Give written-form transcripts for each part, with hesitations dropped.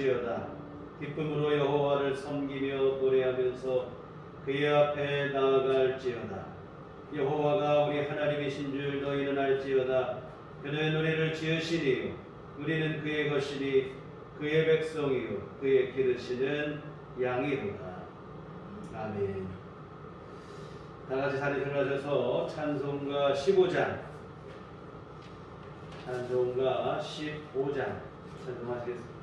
할지어다. 기쁨으로 여호와를 섬기며 노래하면서 그의 앞에 나아갈지어다. 여호와가 우리 하나님이신 줄 너희는 알지어다. 그는 우리를 지으시니요 우리는 그의 것이니 그의 백성이요 그의 기르시는 양이로다. 아멘. 다 같이 자리 들어가셔서 찬송가 15장 찬송하시겠습니다.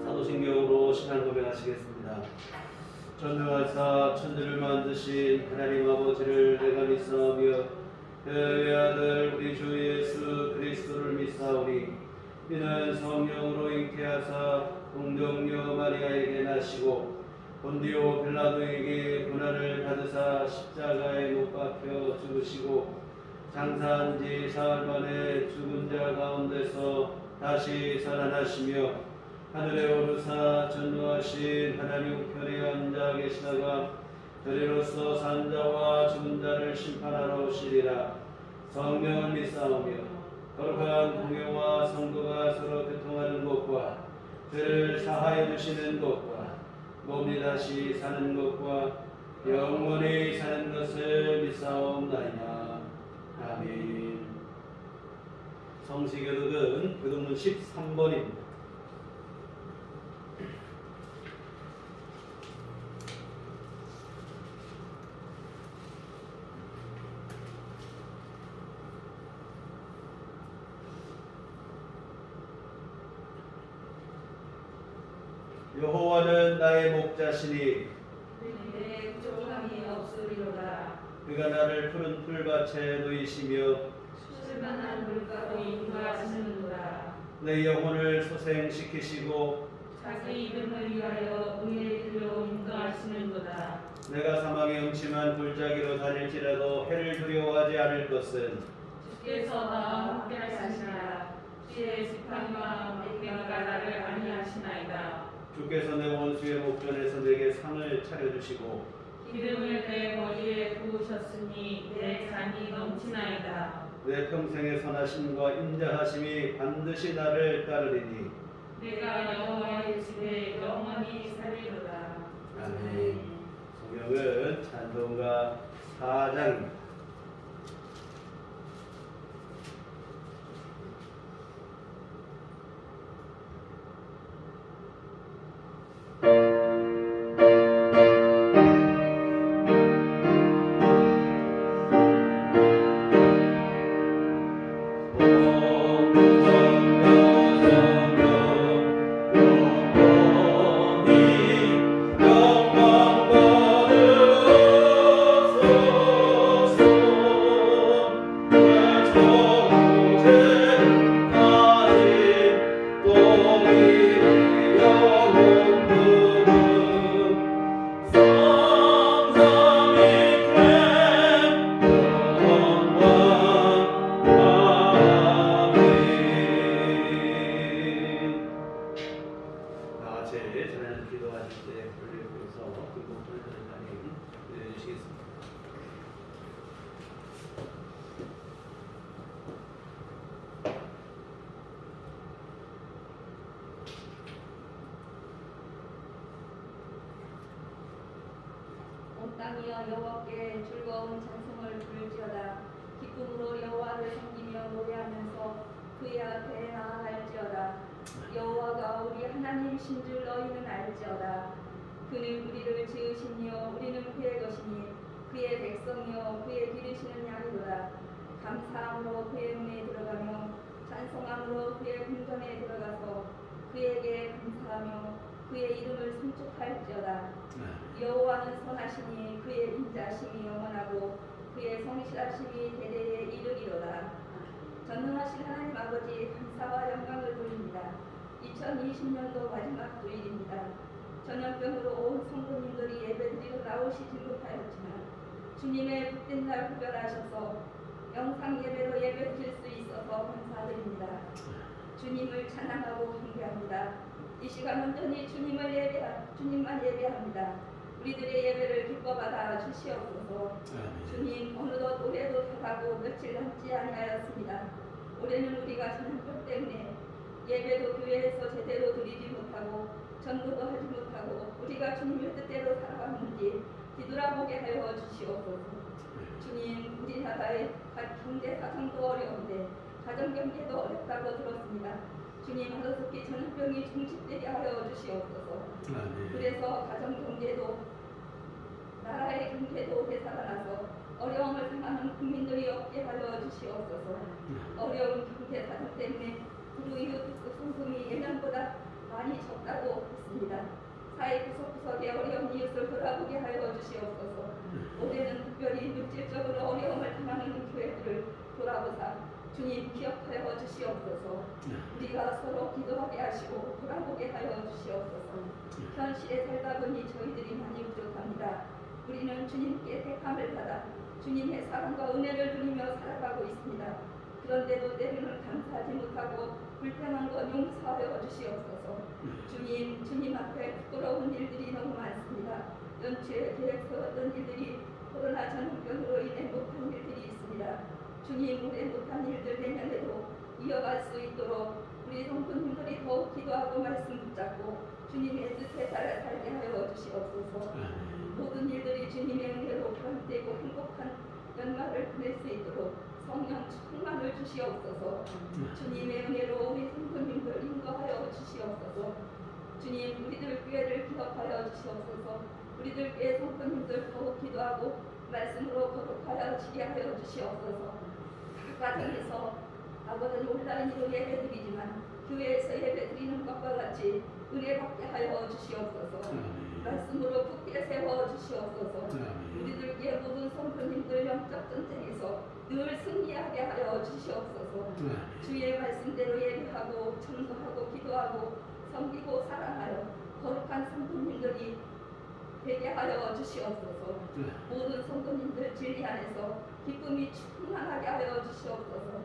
사도신경으로 신앙 고백하시겠습니다. 전능하사 천지를 만드신 하나님 아버지를 내가 믿사오며 그의 아들 우리 주 예수 그리스도를 믿사오니 이는 성령으로 잉태하사 동정녀 마리아에게 나시고 본디오 빌라도에게 고난을 받으사 십자가에 못 박혀 죽으시고 장사한 지 사흘 만에 죽은 자 가운데서 다시 살아나시며 하늘에 오르사 전능하신 하나님 우편에 앉아 계시다가 저리로서 산 자와 죽은 자를 심판하러 오시리라. 성령을 믿사오며 거룩한 공회와 성도가 서로 교통하는 것과 죄를 사하여 주시는 것과 몸이 다시 사는 것과 영원히 사는 것을 믿사옵나이다. 아멘. 성시교독은 교독문 13번입니다. 여호와는 나의 목자시니 내 부족함이 없으리로다. 그가 나를 푸른 풀밭에 놓이시며 쉴만한 물가로 인도하시는도다. 내 영혼을 소생시키시고 자기 이름을 위하여 은혜를 들려 인도하시는도다. 내가 사망의 음침한 골짜기로 다닐지라도 해를 두려워하지 않을 것은 주께서 나와 함께 하시니라. 주의 지팡이와 내가 나를 안위하시나이다. 주께서 내 원수의 목전에서 내게 상을 차려주시고 기름을 내 머리에 부으셨으니 내 잔이 넘치나이다. 내 평생의 선하심과 인자하심이 반드시 나를 따르리니 내가 여호와의 집에 영원히 살리로다. 아멘. 성경은 찬송가 4장입니다. 전하는 기도하실 때 불려서 금복을 전하님 내주시겠습니다. 온 땅이여 여호와께 즐거운 찬송을 부를지어다. 기쁨으로 여호와를 섬기며 노래하면서 그의 앞에 나아갈지어다. 여호와가 우리 하나님이신 줄 너희는 알지어다. 그는 우리를 지으시며 우리는 그의 것이니 그의 백성이여 그의 기르시는 양이로다. 감사함으로 그의 문에 들어가며 찬송함으로 그의 궁전에 들어가서 그에게 감사하며 그의 이름을 송축할지어다. 여호와는 선하시니 그의 인자심이 영원하고 그의 성실하심이 대대에 이르리로다. 전능하신 하나님 아버지 감사와 영광을 돌립니다. 2020년도 마지막 주일입니다. 전염병으로 온 성도님들이 예배드리러 나오시지 못하였지만 주님의 복된 날 구별하셔서 영상 예배로 예배드릴 수 있어서 감사드립니다. 주님을 찬양하고 경배합니다. 이 시간 온전히 주님만 예배합니다. 우리들의 예배를 기뻐 받아 주시옵소서. 주님 어느덧 올해도 다가고 며칠 남지 아니하였습니다. 올해는 우리가 전염병 때문에 예배도 교회에서 제대로 드리지 못하고 전도도 하지 못하고 우리가 주님의 뜻대로 살아왔는지 뒤돌아보게 하여 주시옵소서. 주님 우리나라의 경제 사정도 어려운데 가정 경제도 어렵다고 들었습니다. 주님 하루속히 전염병이 중지되게 하여 주시옵소서. 그래서 가정 경제도 나라의 경제도 되살아나서 어려움을 당하는 국민들이 없게 하여 주시옵소서. 어려운 경제 사정 때문에 불우이웃 성금이 예년보다 많이 적다고 했습니다. 사회 구석구석에 어려운 이웃을 돌아보게 하여 주시옵소서. 올해는 특별히 물질적으로 어려움을 당하는 교회들을 돌아보사 주님 기억하여 주시옵소서. 우리가 서로 기도하게 하시고 돌아보게 하여 주시옵소서. 현실에 살다 보니 저희들이 많이 부족합니다. 우리는 주님께 택함을 받아 주님의 사랑과 은혜를 누리며 살아가고 있습니다. 그런데도 때로는 감사하지 못하고 불평한 것 용서하여 주시옵소서. 주님 앞에 부끄러운 일들이 너무 많습니다. 연초에 계획 세웠던 일들이 코로나 전염병으로 인해 못한 일들이 있습니다. 주님 올해 못한 일들 내년에도 이어갈 수 있도록 우리 성도님들이 더욱 기도하고 말씀 붙잡고 주님의 뜻에 따라 살게 하여 주시옵소서. 모든 일들이 주님의 은혜로 변되고 행복한 연말을 보낼 수 있도록 성령 충만을 주시옵소서. 주님의 은혜로 우리 성도님들 인도하여 주시옵소서. 주님 우리들 교회를 기억하여 주시옵소서. 우리들 교회 성도님들 더욱 기도하고 말씀으로 거룩하여 지게 하여 주시옵소서. 각 가정에서 아버지는 온라인으로 예배드리지만 교회에서 예배드리는 것과 같이 은혜 받게 하여 주시옵소서. 말씀으로 굳게 세워 주시옵소서. 우리들께 모든 성도님들 영적 전쟁에서 늘 승리하게 하여 주시옵소서. 주의 말씀대로 예배하고 청소하고 기도하고 섬기고 사랑하여 거룩한 성도님들이 되게 하여 주시옵소서. 모든 성도님들 진리 안에서 기쁨이 충만하게 하여 주시옵소서.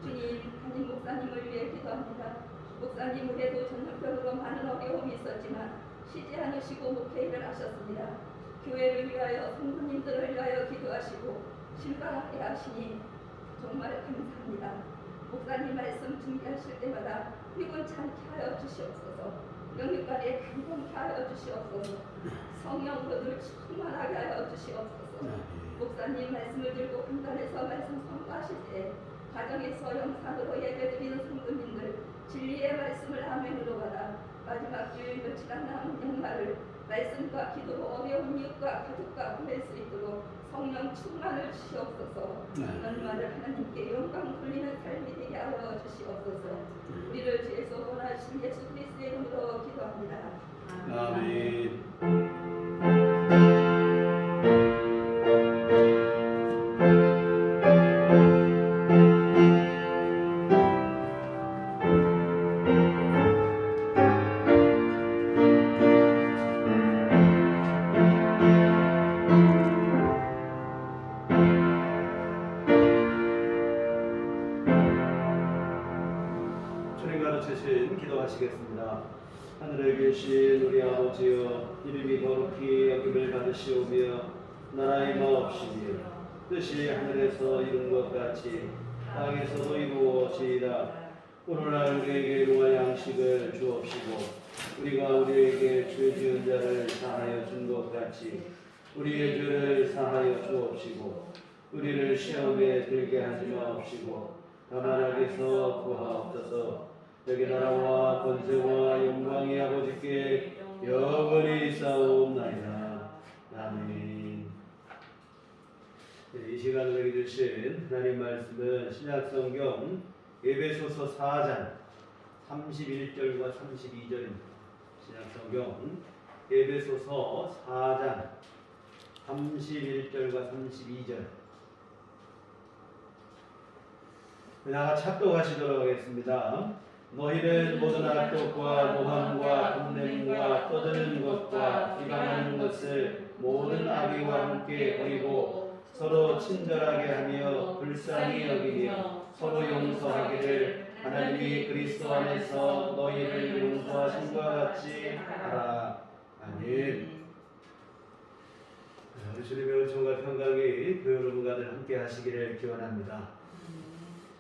주님, 담임 목사님을 위해 기도합니다. 목사님 외에도 전염병으로 많은 어려움이 있었지만 쉬지 않으시고 목회일을 하셨습니다. 교회를 위하여 성도님들을 위하여 기도하시고 실감하게 하시니 정말 감사합니다. 목사님 말씀 준비하실 때마다 피곤치 않게 하여 주시옵소서. 영육간에 감동케 하여 주시옵소서. 성령으로들 충만하게 하여 주시옵소서. 목사님 말씀을 들고 강단에서 말씀 선포하실 때 가정에서 영상으로 예배드리는 성도님들 진리의 말씀을 아멘으로 받아 마지막 주일 며칠 안 남은 연말을 말씀과 기도로 어려운 이웃과 가족과 보낼 수 있도록 성령 충만을 주시옵소서. 연말을 하나님께 영광 돌리는 삶이 되게 하여 주시옵소서. 우리를 주에서 원하신 예수 그리스도의 이름으로 기도합니다. 아멘. 주님과 주신 기도하시겠습니다. 하늘에 계신 우리 아버지여, 이름이 거룩히 여김을 받으시오며 나라의 마옵시며 뜻이 하늘에서 이룬 것 같이 땅에서도 이루어지이다. 오늘날 우리에게 일용할 양식을 주옵시고 우리가 우리에게 죄 지은 자를 사하여 준 것 같이 우리의 죄를 사하여 주옵시고 우리를 시험에 들게 하지 마옵시고 다만 악에서 구하옵소서. 여기 나라와 권세와 영광이 아버지께 영원히 있사옵나이다. 아멘. 이 시간 우리에게 주신 하나님 말씀은 신약성경 에베소서 4장 31절과 32절입니다. 신약성경 에베소서 4장 31절과 32절. 나같이 합독하시도록 하겠습니다. 너희는 모든 악독과 모함과 분냄과 떠드는 것과 비방하는 것을 모든 악의와 함께 버리고 서로 친절하게 하며 불쌍히 여기며 서로 용서하기를 하나님이 그리스도 안에서 너희를 용서하신 것 같이 하라. 아멘. 주님의 은총과 평강이 교회 여러분과들 함께 하시기를 기원합니다.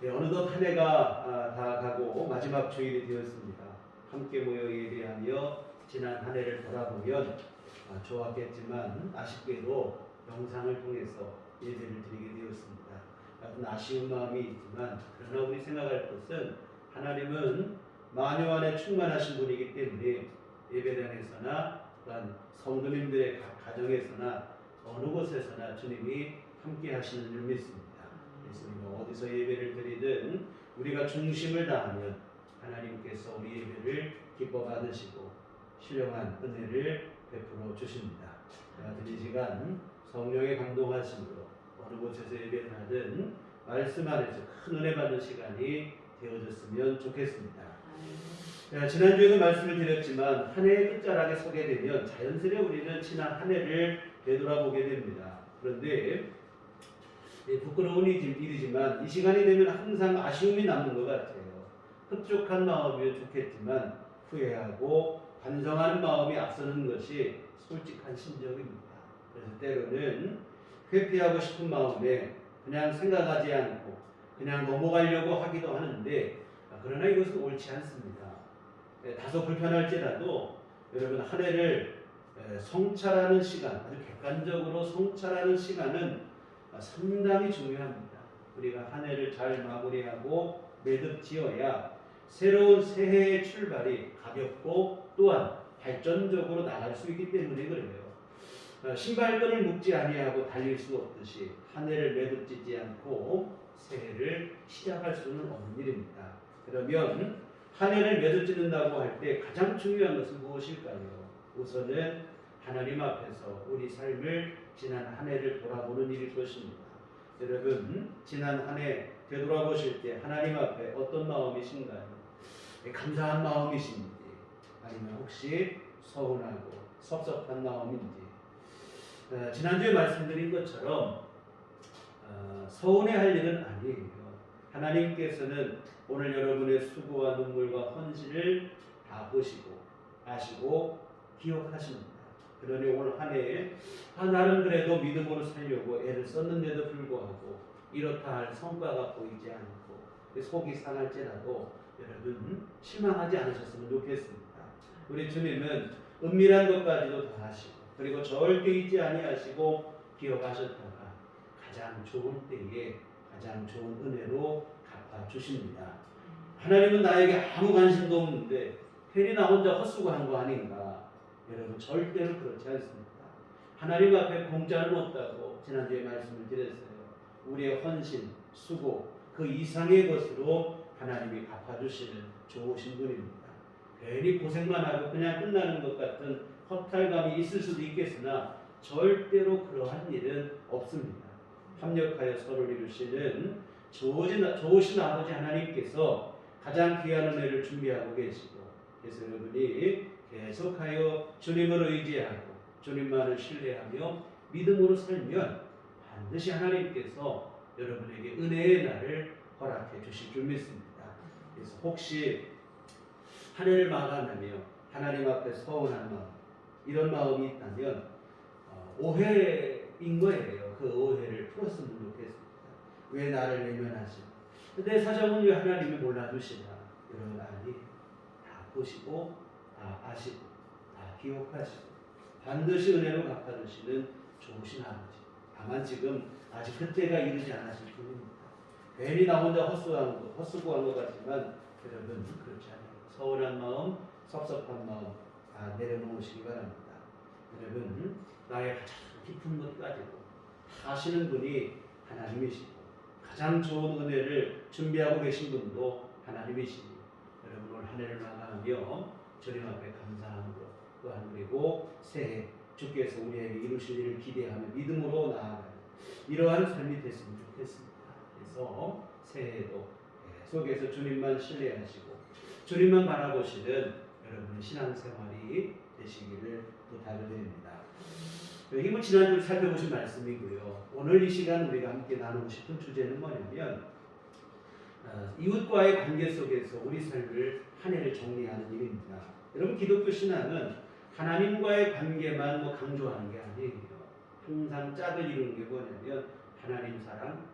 어느덧 한 해가 다 가고 마지막 주일이 되었습니다. 함께 모여 예배하며 지난 한 해를 돌아보면 좋았겠지만 아쉽게도 영상을 통해서 예배를 드리게 되었습니다. 같은 아쉬운 마음이 있지만 그러나 우리 생각할 것은 하나님은 만유 안에 충만하신 분이기 때문에 예배당에서나 또한 성도님들의 각 가정에서나 어느 곳에서나 주님이 함께 하시는 줄 믿습니다. 그래서 어디서 예배를 드리든 우리가 중심을 다하면 하나님께서 우리 예배를 기뻐 받으시고 신령한 은혜를 베풀어 주십니다. 같은 이 시간 성령의 감동하심으로 어느 곳에서 예배를 하든 말씀 안에서 큰 은혜 받는 시간이 되어졌으면 좋겠습니다. 지난주에도 말씀을 드렸지만 한 해의 끝자락에 서게 되면 자연스레 우리는 지난 한 해를 되돌아보게 됩니다. 그런데 부끄러운 일이지만 이 시간이 되면 항상 아쉬움이 남는 것 같아요. 흡족한 마음이면 좋겠지만 후회하고 반성하는 마음이 앞서는 것이 솔직한 심정입니다. 그래서 때로는 회피하고 싶은 마음에 그냥 생각하지 않고 그냥 넘어가려고 하기도 하는데 그러나 이것은 옳지 않습니다. 다소 불편할지라도 여러분 한 해를 성찰하는 시간, 아주 객관적으로 성찰하는 시간은 상당히 중요합니다. 우리가 한 해를 잘 마무리하고 매듭지어야 새로운 새해의 출발이 가볍고 또한 발전적으로 나갈 수 있기 때문에 그래요. 신발끈을 묶지 아니하고 달릴 수 없듯이 한 해를 매듭짓지 않고 새해를 시작할 수는 없는 일입니다. 그러면 한 해를 매듭짓는다고 할 때 가장 중요한 것은 무엇일까요? 우선은 하나님 앞에서 우리 삶을 지난 한 해를 돌아보는 일일 것입니다. 여러분 지난 한 해 되돌아보실 때 하나님 앞에 어떤 마음이신가요? 감사한 마음이신지 아니면 혹시 서운하고 섭섭한 마음인지 지난주에 말씀드린 것처럼 서운해할 일은 아니에요. 하나님께서는 오늘 여러분의 수고와 눈물과 헌신을 다 보시고 아시고 기억하십니다. 그러니 오늘 한 해에 나름 그래도 믿음으로 살려고 애를 썼는데도 불구하고 이렇다 할 성과가 보이지 않고 속이 상할지라도 여러분 실망하지 않으셨으면 좋겠습니다. 우리 주님은 은밀한 것까지도 다 하시고 그리고 절대 잊지 아니하시고 기억하셨다가 가장 좋은 때에 가장 좋은 은혜로 갚아주십니다. 하나님은 나에게 아무 관심도 없는데 괜히 나 혼자 헛수고한 거 아닌가? 여러분 절대로 그렇지 않습니다. 하나님 앞에 공짜는 없다고 지난주에 말씀을 드렸어요. 우리의 헌신, 수고 그 이상의 것으로 하나님이 갚아주시는 좋으신 분입니다. 괜히 고생만 하고 그냥 끝나는 것 같은 허탈감이 있을 수도 있겠으나 절대로 그러한 일은 없습니다. 합력하여 서로를 이루시는 좋으신 아버지 하나님께서 가장 귀한 은혜를 준비하고 계시고 그래서 여러분이 계속하여 주님을 의지하고 주님만을 신뢰하며 믿음으로 살면 반드시 하나님께서 여러분에게 은혜의 날을 허락해 주실 줄 믿습니다. 그래서 혹시 한 해를 마감하며 하나님 앞에 서운한 마음 이런 마음이 있다면 오해인 거예요. 그 오해를 풀었으면 좋겠습니다. 왜 나를 외면하시나? 내 사정은 왜 하나님이 몰라주시나? 여러분 아니 다 보시고 다 아시고 다 기억하시고 반드시 은혜로 갚아주시는 좋으신 아버지. 다만 지금 아직 그때가 이르지 않았을 뿐입니다. 괜히 나 혼자 헛수고한 것 같지만 여러분 그렇지 않아요. 서운한 마음, 섭섭한 마음 다 내려놓으시기 바랍니다. 여러분 나의 가장 깊은 것까지도 하시는 분이 하나님이시고 가장 좋은 은혜를 준비하고 계신 분도 하나님이시니 여러분 오늘 한 해를 마감하며 주님 앞에 감사함으로 또한 그리고 새해 주께서 우리에게 이루실 일을 기대하며 믿음으로 나아가는 이러한 삶이 됐으면 좋겠습니다. 그래서 새해에도 계속해서 주님만 신뢰하시고 주님만 바라보시는 여러분의 신앙생활이 되시기를 부탁을 드립니다. 이건 지난주 살펴보신 말씀이고요. 오늘 이 시간 우리가 함께 나누고 싶은 주제는 뭐냐면 이웃과의 관계 속에서 우리 삶을 한 해를 정리하는 일입니다. 여러분 기독교 신앙은 하나님과의 관계만 강조하는 게 아니에요. 항상 짝을 이루는 게 뭐냐면 하나님 사랑,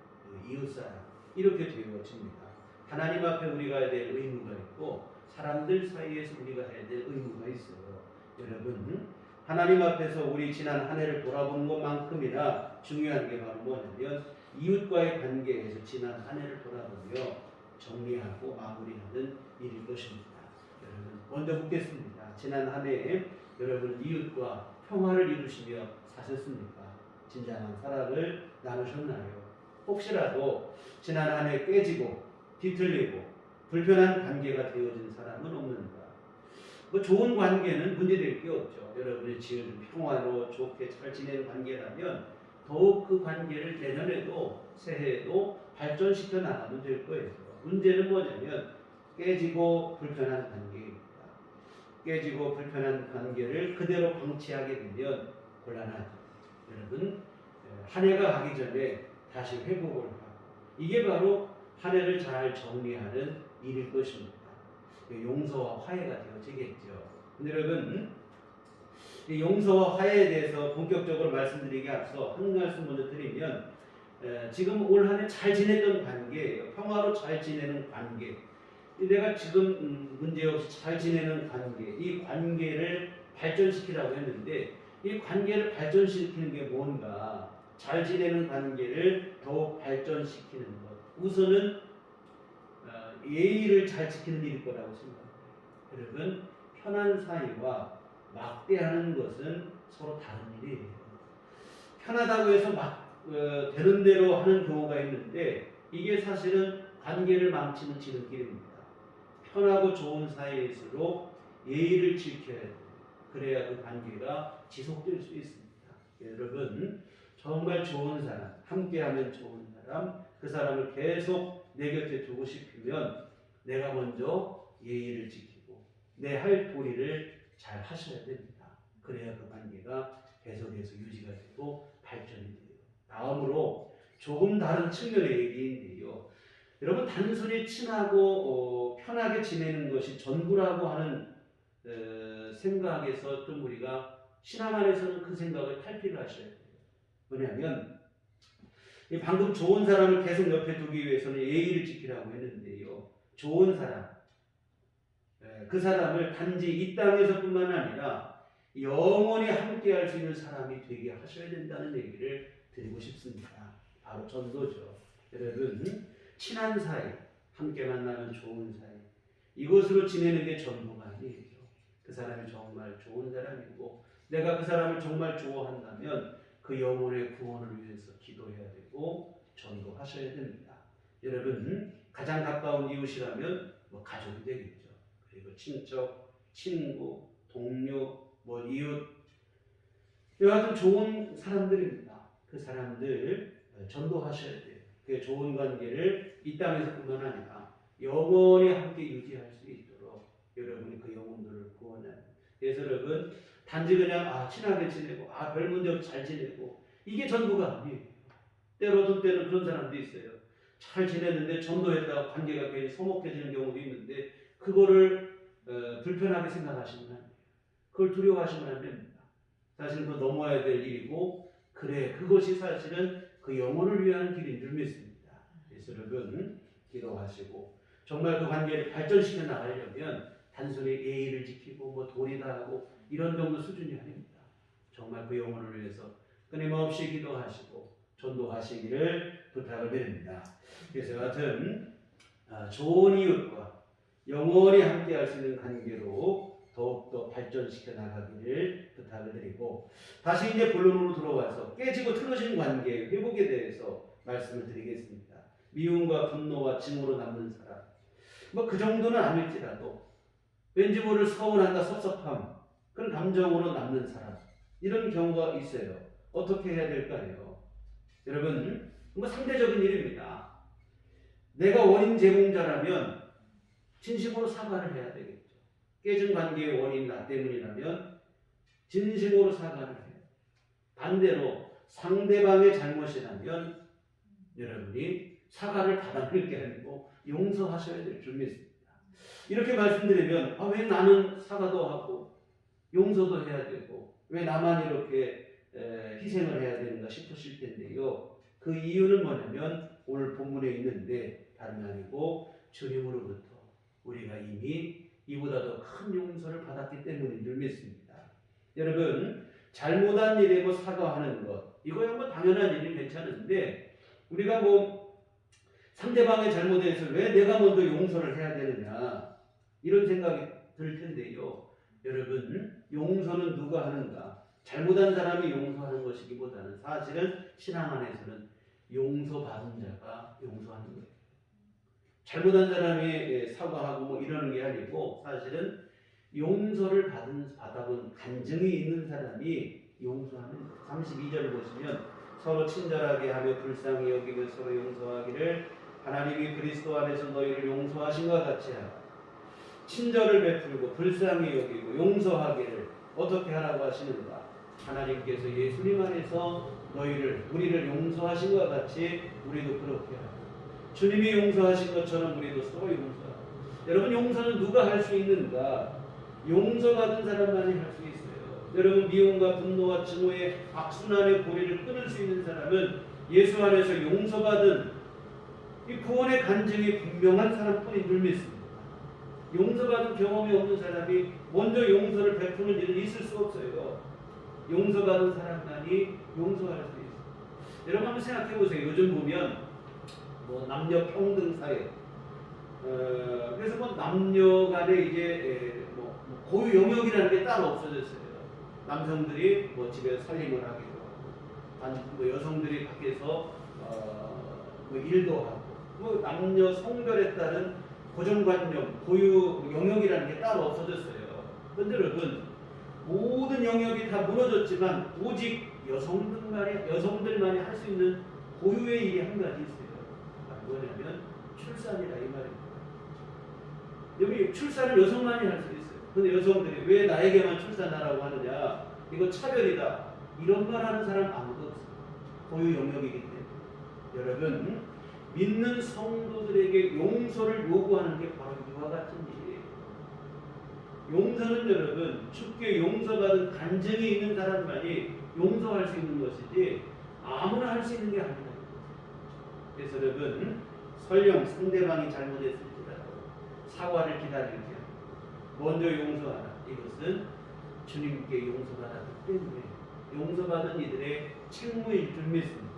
이웃 사랑 이렇게 되어집니다. 하나님 앞에 우리가 해야 될 의무가 있고 사람들 사이에서 우리가 해야 될 의무가 있어요. 여러분 하나님 앞에서 우리 지난 한 해를 돌아보는 것만큼이나 중요한 게 바로 뭐냐면 이웃과의 관계에서 지난 한 해를 돌아보며 정리하고 마무리하는 일일 것입니다. 여러분 먼저 묻겠습니다. 지난 한 해에 여러분 이웃과 평화를 이루시며 사셨습니까? 진정한 사랑을 나누셨나요? 혹시라도 지난 한 해 깨지고 뒤틀리고 불편한 관계가 되어진 사람은 없는가? 좋은 관계는 문제될 게 없죠. 여러분이 지은 평화로 좋게 잘 지내는 관계라면 더욱 그 관계를 내년에도 새해에도 발전시켜 나가면 될 거예요. 문제는 뭐냐면 깨지고 불편한 관계입니다. 깨지고 불편한 관계를 그대로 방치하게 되면 곤란하죠. 여러분 한 해가 가기 전에 다시 회복을 하고 이게 바로 한 해를 잘 정리하는 일일 것입니다. 용서와 화해가 되어지겠죠. 근데 여러분 이 용서와 화해에 대해서 본격적으로 말씀드리기 앞서 한 말씀 먼저 드리면 지금 올 한 해 잘 지냈던 관계예요. 평화로 잘 지내는 관계. 내가 지금 문제없이 잘 지내는 관계. 이 관계를 발전시키라고 했는데 이 관계를 발전시키는 게 뭔가? 잘 지내는 관계를 더욱 발전시키는 것. 우선은 예의를 잘 지키는 일일 거라고 생각합니다. 여러분 편한 사이와 막대하는 것은 서로 다른 일이에요. 편하다고 해서 막 되는 대로 하는 경우가 있는데 이게 사실은 관계를 망치는 지름길입니다. 편하고 좋은 사이일수록 예의를 지켜야 돼요. 그래야 그 관계가 지속될 수 있습니다. 여러분 정말 좋은 사람, 함께하면 좋은 사람, 그 사람을 계속 내 곁에 두고 싶으면 내가 먼저 예의를 지키고 내 할 도리를 잘 하셔야 됩니다. 그래야 그 관계가 계속해서 유지가 되고 발전이 돼요. 다음으로 조금 다른 측면의 얘기인데요. 여러분 단순히 친하고 편하게 지내는 것이 전부라고 하는 생각에서 좀 우리가 신앙 안에서는 그 생각을 탈피를 하셔야 돼요. 뭐냐면 방금 좋은 사람을 계속 옆에 두기 위해서는 예의를 지키라고 했는데요. 좋은 사람, 그 사람을 단지 이 땅에서뿐만 아니라 영원히 함께할 수 있는 사람이 되게 하셔야 된다는 얘기를 드리고 싶습니다. 바로 전도죠. 여러분 친한 사이, 함께 만나면 좋은 사이, 이것으로 지내는 게 전도가 아니에요. 그 사람이 정말 좋은 사람이고 내가 그 사람을 정말 좋아한다면 그 영혼의 구원을 위해서 기도해야 되고 전도하셔야 됩니다. 여러분 가장 가까운 이웃이라면 뭐 가족이 되겠죠. 그리고 친척, 친구, 동료, 뭐 이웃, 이와 같은 좋은 사람들입니다. 그 사람들 전도하셔야 돼요. 그 좋은 관계를 이 땅에서뿐만 아니라 영원히 함께 유지할 수 있도록 여러분이 그 영혼들을 구원하는. 그래서 여러분 단지 그냥 친하게 지내고 별 문제 없이 잘 지내고 이게 전부가 아니에요. 때로든 때는 그런 사람도 있어요. 잘 지냈는데 전도했다가 관계가 괜히 서먹해지는 경우도 있는데 그거를 불편하게 생각하시면 안 돼요. 그걸 두려워하시면 안 됩니다. 사실은 그거 넘어야 될 일이고 그것이 사실은 그 영혼을 위한 길인 줄 믿습니다. 그래서 여러분 기도하시고 정말 그 관계를 발전시켜 나가려면 단순히 예의를 지키고 뭐 도리다 하고 이런 정도 수준이 아닙니다. 정말 그 영혼을 위해서 끊임없이 기도하시고 전도하시기를 부탁을 드립니다. 그래서 같은 좋은 이웃과 영원히 함께할 수 있는 관계로 더욱더 발전시켜 나가기를 부탁을 드리고 다시 이제 본론으로 들어와서 깨지고 틀어진 관계 회복에 대해서 말씀을 드리겠습니다. 미움과 분노와 증오로 남는 사람, 뭐 그 정도는 아닐지라도 왠지 모를 서운함과 섭섭함, 그런 감정으로 남는 사람, 이런 경우가 있어요. 어떻게 해야 될까요? 여러분 뭐 상대적인 일입니다. 내가 원인 제공자라면 진심으로 사과를 해야 되겠죠. 깨진 관계의 원인이 나 때문이라면 진심으로 사과를 해요. 반대로 상대방의 잘못이라면 여러분이 사과를 받아들일 게 아니고 용서하셔야 될 줄 믿습니다. 이렇게 말씀드리면 왜 나는 사과도 하고 용서도 해야 되고 왜 나만 이렇게 희생을 해야 되는가 싶으실 텐데요. 그 이유는 뭐냐면 오늘 본문에 있는데 다름 아니고 주님으로부터 우리가 이미 이보다 더 큰 용서를 받았기 때문인 줄 믿습니다. 여러분 잘못한 일에 사과하는 것 이거야 뭐 당연한 일이 괜찮은데 우리가 상대방의 잘못에 대해서 왜 내가 먼저 용서를 해야 되느냐 이런 생각이 들 텐데요. 여러분 용서는 누가 하는가? 잘못한 사람이 용서하는 것이기보다는 사실은 신앙 안에서는 용서받은 자가 용서하는 거예요. 잘못한 사람이 사과하고 이러는 게 아니고 사실은 용서를 받아본 간증이 있는 사람이 용서하는 거예요. 32절을 보시면 서로 친절하게 하며 불쌍히 여기며 서로 용서하기를 하나님이 그리스도 안에서 너희를 용서하신 것 같이 하라. 친절을 베풀고 불쌍히 여기고 용서하기를 어떻게 하라고 하시는가? 하나님께서 예수님 안에서 우리를 용서하신 것 같이 우리도 그렇게 하고 주님이 용서하신 것처럼 우리도 서로 용서하고. 여러분 용서는 누가 할 수 있는가? 용서받은 사람만이 할 수 있어요. 여러분 미움과 분노와 증오의 악순환의 고리를 끊을 수 있는 사람은 예수 안에서 용서받은 이 구원의 간증이 분명한 사람뿐인 줄 믿습니다. 용서받은 경험이 없는 사람이 먼저 용서를 베푸는 일은 있을 수 없어요. 용서받은 사람만이 용서할 수 있어요. 여러분 한번 생각해 보세요. 요즘 보면 남녀 평등 사회, 그래서 남녀 간에 이제 고유 영역이라는 게 따로 없어졌어요. 남성들이 집에서 살림을 하기도 하고, 여성들이 밖에서 일도 하고, 남녀 성별에 따른 고정관념, 고유 영역이라는 게 따로 없어졌어요. 그런데 여러분 모든 영역이 다 무너졌지만 오직 여성들만이 할 수 있는 고유의 일이 한 가지 있어요. 뭐냐면 출산이라 이 말입니다. 여기 출산을 여성만이 할 수 있어요. 근데 여성들이 왜 나에게만 출산하라고 하느냐? 이거 차별이다. 이런 말 하는 사람 아무도 없어요. 고유 영역이기 때문에. 여러분, 믿는 성도들에게 용서를 요구하는 게 바로 이와 같은 일이에요. 용서는 여러분, 주께 용서받은 간증이 있는 사람만이 용서할 수 있는 것이지 아무나 할 수 있는 게 아니다. 그래서 여러분, 설령 상대방이 잘못했을지라도 사과를 기다리게 먼저 용서하라. 이것은 주님께 용서받았기 때문에 용서받은 이들의 책무일 줄 믿습니다.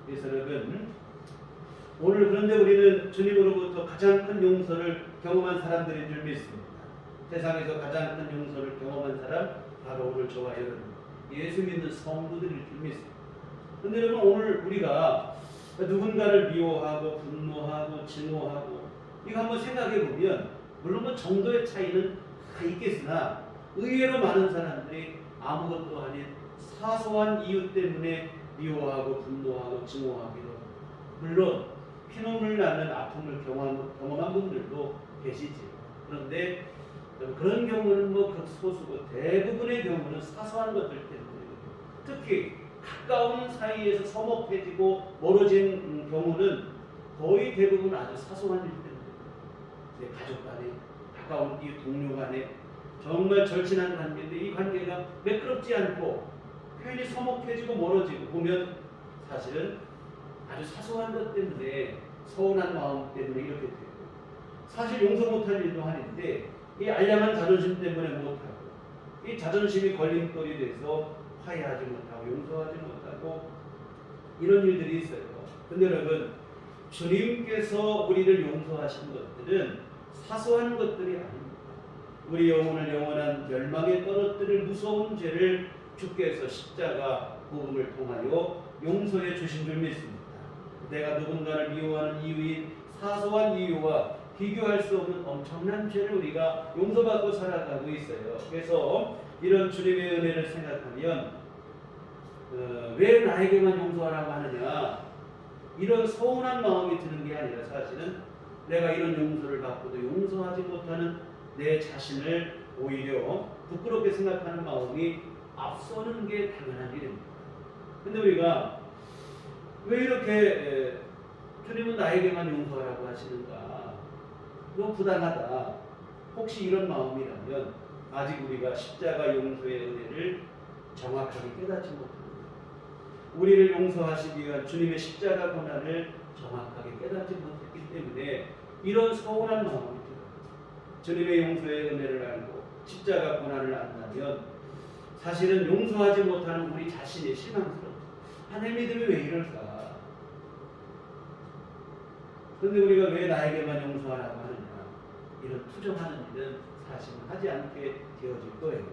그래서 여러분, 오늘 그런데 우리는 주님으로부터 가장 큰 용서를 경험한 사람들인 줄 믿습니다. 세상에서 가장 큰 용서를 경험한 사람 바로 오늘 저와 여러분 예수 믿는 성도들일 줄 믿습니다. 그런데 여러분, 오늘 우리가 누군가를 미워하고 분노하고 증오하고 이거 한번 생각해 보면 물론 뭐 정도의 차이는 다 있겠으나 의외로 많은 사람들이 아무것도 아닌 사소한 이유 때문에 미워하고 분노하고 증오하기도 하고, 물론 피눈물 나는 아픔을 경험한 분들도 계시지. 그런데 그런 경우는 뭐 극소수고 대부분의 경우는 사소한 것들 때문에, 특히 가까운 사이에서 서먹해지고 멀어진 경우는 거의 대부분 아주 사소한 일 때문에, 내 가족 간에, 가까운 이 동료 간에 정말 절친한 관계인데 이 관계가 매끄럽지 않고 괜히 서먹해지고 멀어지고 보면 사실은 아주 사소한 것 때문에, 서운한 마음 때문에 이렇게 되고, 사실 용서 못할 일도 아닌데 이 알량한 자존심 때문에 못하고, 이 자존심이 걸림돌이 돼서 화해하지 못하고 용서하지 못하고 이런 일들이 있어요. 근데 여러분, 주님께서 우리를 용서하신 것들은 사소한 것들이 아닙니다. 우리 영혼을 영원한 멸망에 떨어뜨릴 무서운 죄를 주께서 십자가 복음을 통하여 용서해 주신 줄 믿습니다. 내가 누군가를 미워하는 이유인 사소한 이유와 비교할 수 없는 엄청난 죄를 우리가 용서받고 살아가고 있어요. 그래서 이런 주님의 은혜를 생각하면 왜 나에게만 용서하라고 하느냐, 이런 서운한 마음이 드는 게 아니라 사실은 내가 이런 용서를 받고도 용서하지 못하는 내 자신을 오히려 부끄럽게 생각하는 마음이 앞서는 게 당연한 일입니다. 근데 우리가 왜 이렇게 주님은 나에게만 용서하라고 하시는가, 너무 부당하다, 혹시 이런 마음이라면 아직 우리가 십자가 용서의 은혜를 정확하게 깨닫지 못합니다. 우리를 용서하시기 위한 주님의 십자가 고난을 정확하게 깨닫지 못했기 때문에 이런 서운한 마음이 들어요. 주님의 용서의 은혜를 알고 십자가 고난을 안다면 사실은 용서하지 못하는 우리 자신이 실망스럽죠. 내 믿음이 왜 이럴까? 그런데 우리가 왜 나에게만 용서하라고 하느냐, 이런 투정하는 일은 사실은 하지 않게 되어질 거예요.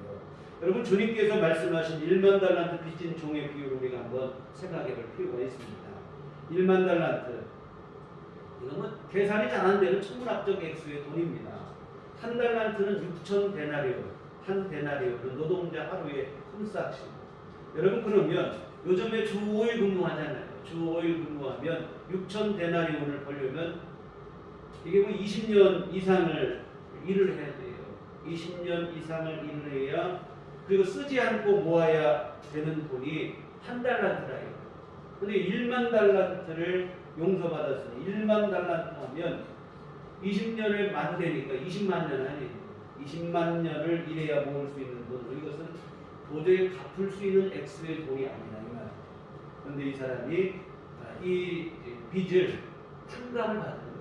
여러분, 주님께서 말씀하신 1만 달란트 빚진 종의 비유를 우리가 한번 생각해 볼 필요가 있습니다. 1만 달란트, 이건 뭐 계산이 잘 안 되는 천문학적 액수의 돈입니다. 한 달란트는 6천 데나리온, 한 데나리온은 노동자 하루에 흠싹씩. 여러분, 그러면 요즘에 주 5일 근무하잖아요. 주 5일 근무하면 6천 데나리온을 벌려면 이게 뭐 20년 이상을 일을 해야 돼요. 20년 이상을 일을 해야, 그리고 쓰지 않고 모아야 되는 돈이 한 달란트라요. 근데 1만 달란트를 용서받았으니 1만 달란트 하면 20년을 만 되니까 20만 년 아니에요. 20만 년을 일해야 모을 수 있는 돈, 이것은 도저히 갚을 수 있는 액수의 돈이 아니다 이 말이에요. 그런데 이 사람이 이 빚을 탕감을 받는 거예요.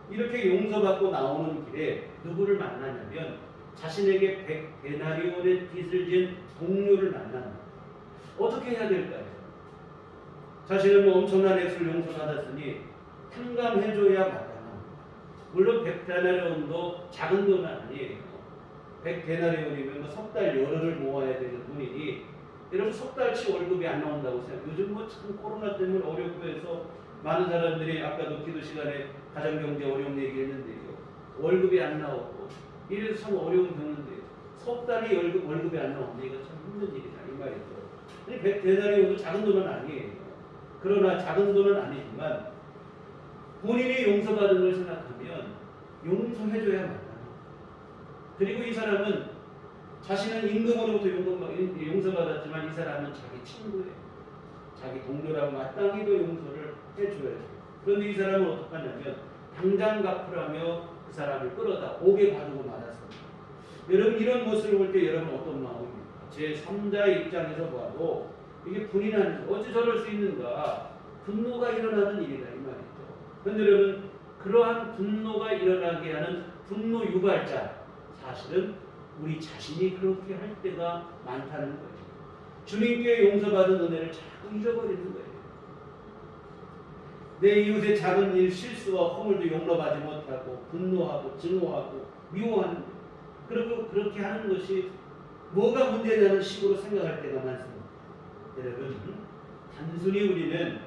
이렇게 용서받고 나오는 길에 누구를 만나냐면 자신에게 100데나리온의 빚을 진 동료를 만납니다. 어떻게 해야 될까요? 자신은 뭐 엄청난 액수를 용서받았으니 탕감해줘야 마땅합니다. 물론 100데나리온도 작은 돈은 아니에요. 100데나리온이면 뭐 석 달 열흘을 모아야 되는 돈이니, 여러분 석 달치 월급이 안 나온다고 생각해요. 요즘 뭐 참 코로나 때문에 어렵고 해서 많은 사람들이, 아까도 기도 시간에 가정경제 어려움 얘기했는데요, 월급이 안 나오고 이래서 참 어려운 경우인데요. 석 달이 월급이 안 나오는데 이거 참 힘든 일이다 이 말이죠. 100데나리온도 작은 돈은 아니에요. 그러나 작은 돈은 아니지만 본인이 용서받은 걸 생각하면 용서해줘야 마땅합니다. 그리고 이 사람은 자신은 임금으로부터 용서받았지만 이 사람은 자기 친구예요. 자기 동료라고 마땅히도 용서를 해줘야 돼요. 그런데 이 사람은 어떻게 하냐면 당장 갚으라며 그 사람을 끌어다 옥에 가두고 말았습니다. 여러분 이런 모습을 볼 때 여러분 어떤 마음입니까? 제 3자의 입장에서 봐도 이게 분이 나는 어찌 저럴 수 있는가? 분노가 일어나는 일이다 이 말이죠. 그런데 여러분 그러한 분노가 일어나게 하는 분노 유발자 사실은 우리 자신이 그렇게 할 때가 많다는 거예요. 주님께 용서받은 은혜를 자꾸 잊어버리는 거예요. 내 이웃의 작은 일, 실수와 허물도 용납하지 못하고 분노하고 증오하고 미워하는 거예요. 그리고 그렇게 하는 것이 뭐가 문제냐는 식으로 생각할 때가 많습니다. 여러분 단순히 우리는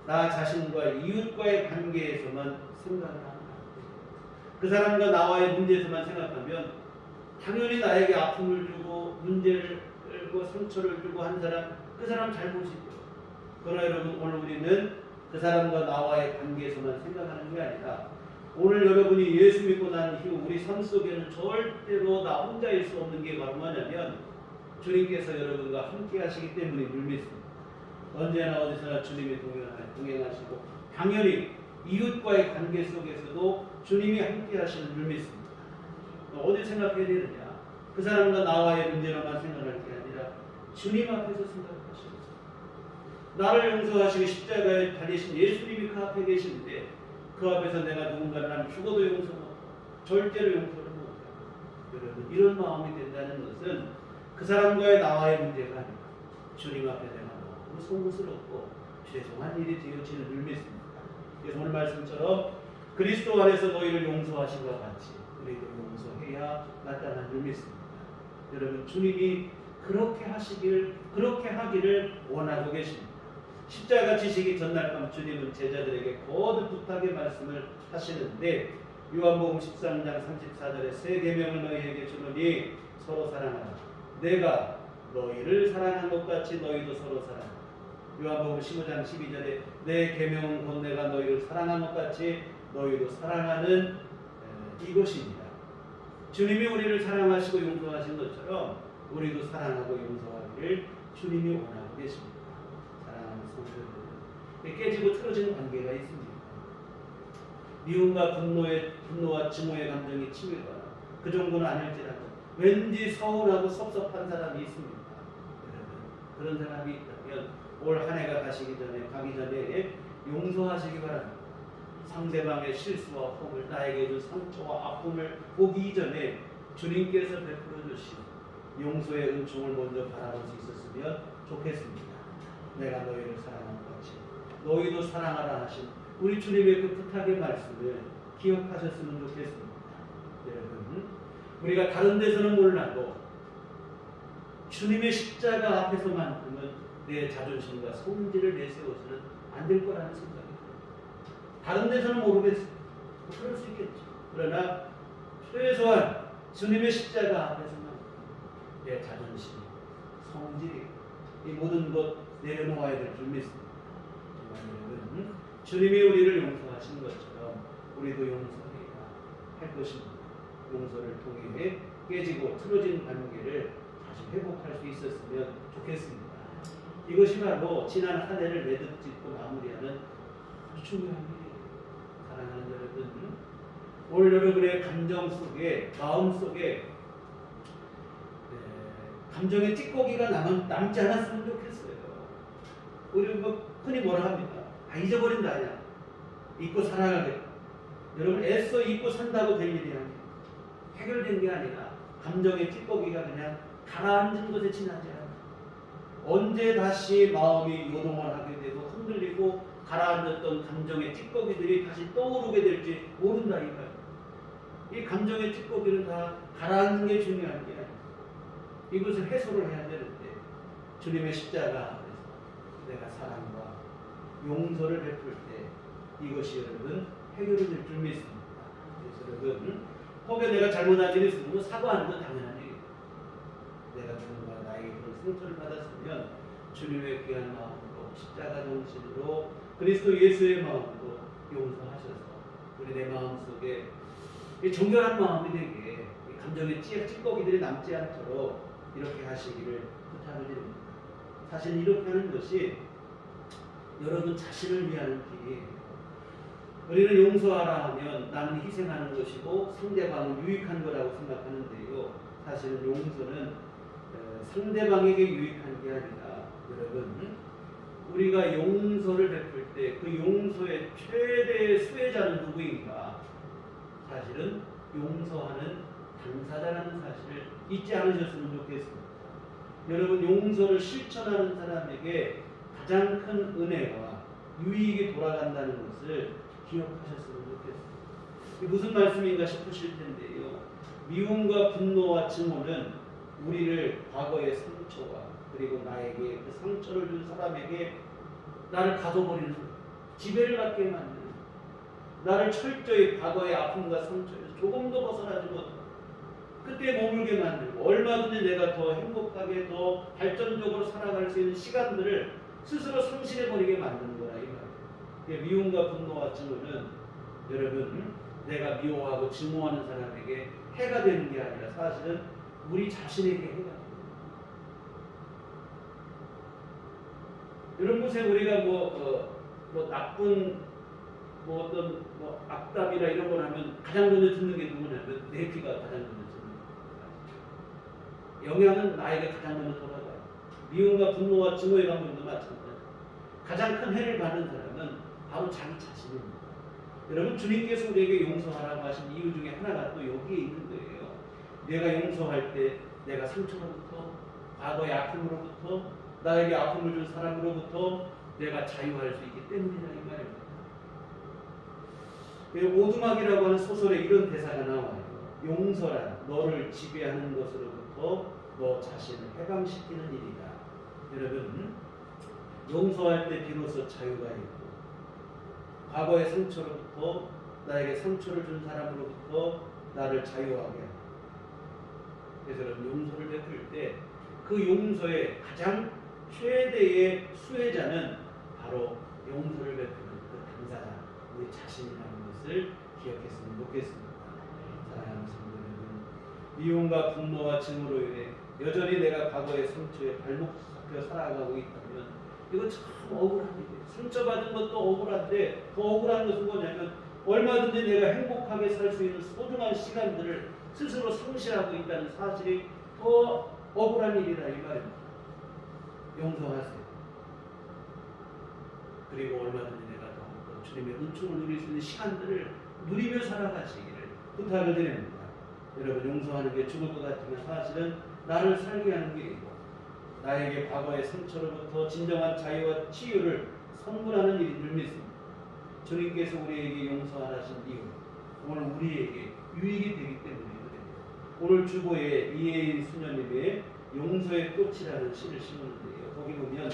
나 자신과 이웃과의 관계에서만 생각을 하는 거예요. 그 사람과 나와의 문제에서만 생각하면 당연히 나에게 아픔을 주고 문제를 끌고 상처를 주고 한 사람 그 사람 잘못이죠. 그러나 여러분 오늘 우리는 그 사람과 나와의 관계에서만 생각하는 게 아니라 오늘 여러분이 예수 믿고 난 이후 우리 삶 속에는 절대로 나 혼자일 수 없는 게 바로 뭐냐면 주님께서 여러분과 함께 하시기 때문에 늘 믿습니다. 언제나 어디서나 주님이 동행하시고 당연히 이웃과의 관계 속에서도 주님이 함께 하시는 줄 믿습니다. 어디 생각해야 되느냐? 그 사람과 나와의 문제로만 생각할 게 아니라 주님 앞에서 생각하시고 나를 용서하시고 십자가에 달리신 예수님이 그 앞에 계시는데 그 앞에서 내가 누군가를 하면 죽어도 용서 못하고 절대로 용서를 못하고 여러분 이런 마음이 된다는 것은 그 사람과의 나와의 문제가 아니라 주님 앞에 내가 너무 송구스럽고 죄송한 일이 되어지는 줄 믿습니다. 그래서 오늘 말씀처럼 그리스도 안에서 너희를 용서하신 것 같이 우리도 용서해야 마땅한 줄 믿습니다. 여러분 주님이 그렇게 하기를 원하고 계십니다. 십자가 지시기 전날 밤 주님은 제자들에게 거듭 부탁의 말씀을 하시는데 요한복음 13장 34절에 새 계명을 너희에게 주노니 서로 사랑하라. 내가 너희를 사랑한 것 같이 너희도 서로 사랑하라. 요한복음 15장 12절에 내 계명은 곧 내가 너희를 사랑한 것 같이 너희도 사랑하는 이것입니다. 주님이 우리를 사랑하시고 용서하신 것처럼 우리도 사랑하고 용서하기를 주님이 원하고 계십니다. 사랑하는 성도들, 깨지고 틀어지는 관계가 있습니다. 미움과 분노와 증오의 감정이 치밀거나 그 정도는 아닐지라도 왠지 서운하고 섭섭한 사람이 있습니다. 여러분 그런 사람이 있다면 올 한 해가 가기 전에 용서하시기 바랍니다. 상대방의 실수와 허물, 나에게 준 상처와 아픔을 보기 이전에 주님께서 베풀어 주신 용서의 은총을 먼저 바라볼 수 있었으면 좋겠습니다. 내가 너희를 사랑한 것 같이 너희도 사랑하라 하신 우리 주님의 그 부탁의 말씀을 기억하셨으면 좋겠습니다. 여러분, 우리가 다른 데서는 몰라도 주님의 십자가 앞에서만큼은 내 자존심과 성질을 내세워서는 안 될 거라는 생각이 듭니다. 다른 데서는 모르겠어요. 그럴 수 있겠죠. 그러나 최소한 주님의 십자가 앞에서는 내 자존심, 성질, 이 모든 것 내려놓아야 될 줄 믿습니다. 여러분, 주님이 우리를 용서하신 것처럼 우리도 용서해야 할 것입니다. 용서를 통해 깨지고 틀어진 관계를 다시 회복할 수 있었으면 좋겠습니다. 이것이 바로 지난 한 해를 매듭 짓고 마무리하는 아주 중요한 일이에요. 사랑하는 여러분, 올 여러분의 감정 속에, 마음 속에 감정의 찌꺼기가 남지 않았으면 좋겠어요. 우리 흔히 뭐라 합니까? 잊어버린다 아니야. 잊고 살아가겠다. 여러분 애써 잊고 산다고 될 일이 아니에요. 해결된 게 아니라 감정의 찌꺼기가 그냥 가라앉은 것에 지나지 않아요. 언제 다시 마음이 요동을 하게 되고 흔들리고 가라앉았던 감정의 찌꺼기들이 다시 떠오르게 될지 모른다 이거예요. 이 감정의 찌꺼기는 다 가라앉는 게 중요한 게 아니에요. 이것을 해소를 해야 되는데 주님의 십자가 앞에서 내가 사랑과 용서를 베풀 때 이것이 여러분 해결이 될 줄 믿습니다. 그래서 여러분 혹여 내가 잘못한 일이 있으면 사과하는 건 당연한 일이에요. 내가 누군가 나에게 그런 상처를 받았으면 주님의 귀한 마음으로 십자가 정신으로 그리스도 예수의 마음으로 용서하셔서 우리 내 마음속에 정결한 마음이 되게 감정의 찌꺼기들이 남지 않도록 이렇게 하시기를 부탁을 드립니다. 사실 이렇게 하는 것이 여러분 자신을 위한 길이에요. 우리는 용서하라 하면 나는 희생하는 것이고 상대방은 유익한 거라고 생각하는데요. 사실은 용서는 상대방에게 유익한 게 아니라 여러분 우리가 용서를 베풀 때 그 용서의 최대의 수혜자는 누구인가? 사실은 용서하는 당사자라는 사실을 잊지 않으셨으면 좋겠습니다. 여러분 용서를 실천하는 사람에게 가장 큰 은혜와 유익이 돌아간다는 것을 기억하셨으면 좋겠습니다. 이게 무슨 말씀인가 싶으실 텐데요. 미움과 분노와 증오는 우리를 과거의 상처와 그리고 나에게 그 상처를 준 사람에게 나를 가둬버리는 지배를 받게 만드는 나를 철저히 과거의 아픔과 상처에서 조금 더 벗어나지 못하고 그때 머물게 만들고 얼마든지 내가 더 행복하게 더 발전적으로 살아갈 수 있는 시간들을 스스로 상실해버리게 만드는 거라 이 말이에요. 미움과 분노와 증오는 여러분 내가 미워하고 증오하는 사람에게 해가 되는 게 아니라 사실은 우리 자신에게 해가 됩니다. 이런 곳에 우리가 나쁜 어떤 악담이나 이런 걸 하면 가장 먼저 듣는 게 누구냐면 내 피가 가장 먼저 듣는 거예요. 영향은 나에게 가장 먼저 돌아가요. 미움과 분노와 증오의 감정도 마찬가지예요. 가장 큰 해를 받는 사람은 바로 자기 자신입니다. 여러분 주님께서 우리에게 용서하라고 하신 이유 중에 하나가 또 여기에 있는 거예요. 내가 용서할 때 내가 상처로부터 과거의 아픔으로부터 나에게 아픔을 준 사람으로부터 내가 자유할 수 있기 때문이다 이 말입니다. 오두막이라고 하는 소설에 이런 대사가 나와요. 용서란 너를 지배하는 것으로부터 너 자신을 해방시키는 일이다. 여러분 용서할 때 비로소 자유가 있고 과거의 상처로부터 나에게 상처를 준 사람으로부터 나를 자유하게 합니다. 그래서 여러분 용서를 베풀 때 그 용서의 가장 최대의 수혜자는 바로 용서를 베푸는 그 당사자 우리 자신이라는 것을 기억했으면 좋겠습니다. 사랑하는 성도 여러분, 미움과 분노와 증오로 인해 여전히 내가 과거의 상처에 발목 잡혀 살아가고 있다면 이거 참 억울한 일이에요. 상처받은 것도 억울한데 더 억울한 것은 뭐냐면 얼마든지 내가 행복하게 살 수 있는 소중한 시간들을 스스로 상실하고 있다는 사실이 더 억울한 일이다 이 말입니다. 용서하세요. 그리고 얼마든지 내가 더 주님의 은총을 누릴 수 있는 시간들을 누리며 살아가시기를 부탁을 드립니다. 여러분 용서하는 게 죽을 것 같지만 사실은 나를 살게 하는 길이고 나에게 과거의 상처로부터 진정한 자유와 치유를 선물하는 일인 줄 믿습니다. 주님께서 우리에게 용서하신 이유 오늘 우리에게 유익이 되기 때문에 오늘 주보에 이혜인 수녀님의 용서의 꽃이라는 시를 심었는데요. 거기 보면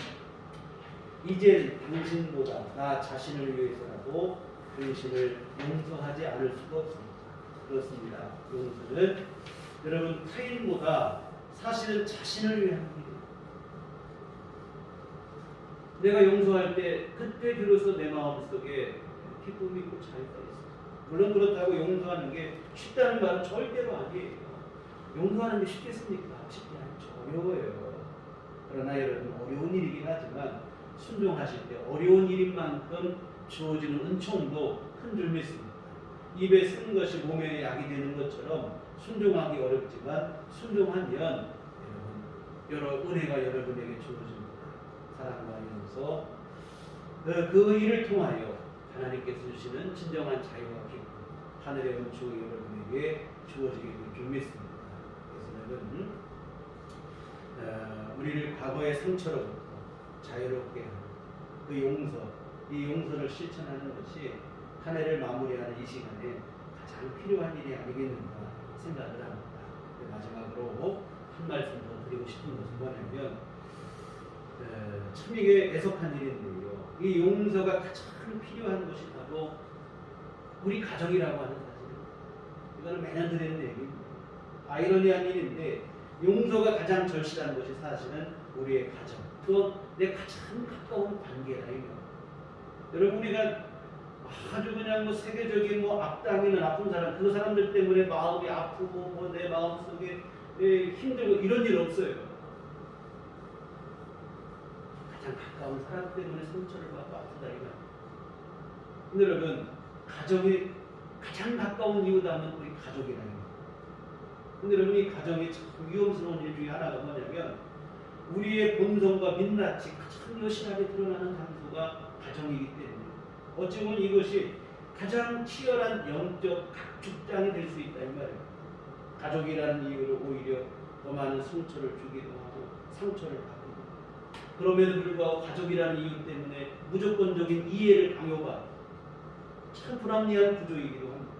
이젠 당신보다 나 자신을 위해서라도 당신을 용서하지 않을 수가 없습니다. 그렇습니다. 용서는 여러분 타인보다 사실은 자신을 위한 일이에요. 내가 용서할 때 그때 비로소 내 마음속에 기쁨이 있고 자유가 있어요. 물론 그렇다고 용서하는 게 쉽다는 말은 절대로 아니에요. 용서하는 게 쉽겠습니까? 쉽지 않죠. 어려워요. 그러나 여러분 어려운 일이긴 하지만 순종하실 때 어려운 일인 만큼 주어지는 은총도 큰 줄 믿습니다. 입에 쓴 것이 몸에 약이 되는 것처럼 순종하기 어렵지만 순종하면 여러 은혜가 여러분에게 주어집니다. 사랑과 용서 그 일을 통하여 하나님께서 주시는 진정한 자유와 기쁨 하늘의 은총이 여러분에게 주어지게 될 줄 믿습니다. 여러분, 우리를 과거의 상처로부터 자유롭게 하는 그 용서, 이 용서를 실천하는 것이 한 해를 마무리하는 이 시간에 가장 필요한 일이 아니겠는가 생각을 합니다. 마지막으로 한 말씀 더 드리고 싶은 것은 뭐냐면 참 이게 애석한 일인데요. 이 용서가 가장 필요한 것이 바로 우리 가정이라고 하는 사실은 이거는 매년 드리는 얘기입니다. 아이러니한 일인데 용서가 가장 절실한 것이 사실은 우리의 가정 또 내 가장 가까운 관계다. 여러분 우리가 아주 그냥 뭐 세계적인 뭐 악당이나 나쁜 사람, 그 사람들 때문에 마음이 아프고 뭐 내 마음 속에 힘들고 이런 일 없어요. 가장 가까운 사람 때문에 상처를 받고 아프다 이거야. 근데 여러분, 가정이 가장 가까운 이유다면 우리 가족이라는 거예요. 근데 여러분, 이 가정이 참 위험스러운 일 중에 하나가 뭐냐면 우리의 본성과 민낯이 가장 여실하게 드러나는 장소가 가정이기 때문에 어찌 보면 이것이 가장 치열한 영적 각축장이 될 수 있다 이 말이에요. 가족이라는 이유로 오히려 더 많은 상처를 주기도 하고 상처를 받고, 그럼에도 불구하고 가족이라는 이유 때문에 무조건적인 이해를 강요받고 참 불합리한 구조이기도 합니다.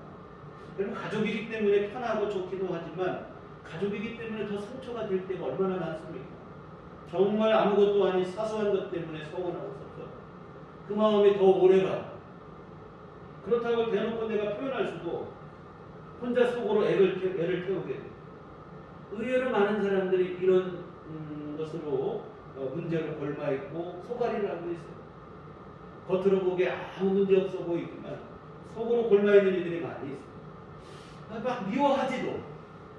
여러분, 가족이기 때문에 편하고 좋기도 하지만 가족이기 때문에 더 상처가 될 때가 얼마나 많습니까? 정말 아무것도 아닌 사소한 것 때문에 서운하고 섭섭, 그 마음이 더 오래가. 그렇다고 대놓고 내가 표현할 수도 혼자 속으로 애를 태우게 돼. 의외로 많은 사람들이 이런 것으로 문제를 골마있고 소갈이를 하고 있어요. 겉으로 보기에 아무 문제 없어 보이지만 속으로 골마있는 이들이 많이 있어요. 막 미워하지도,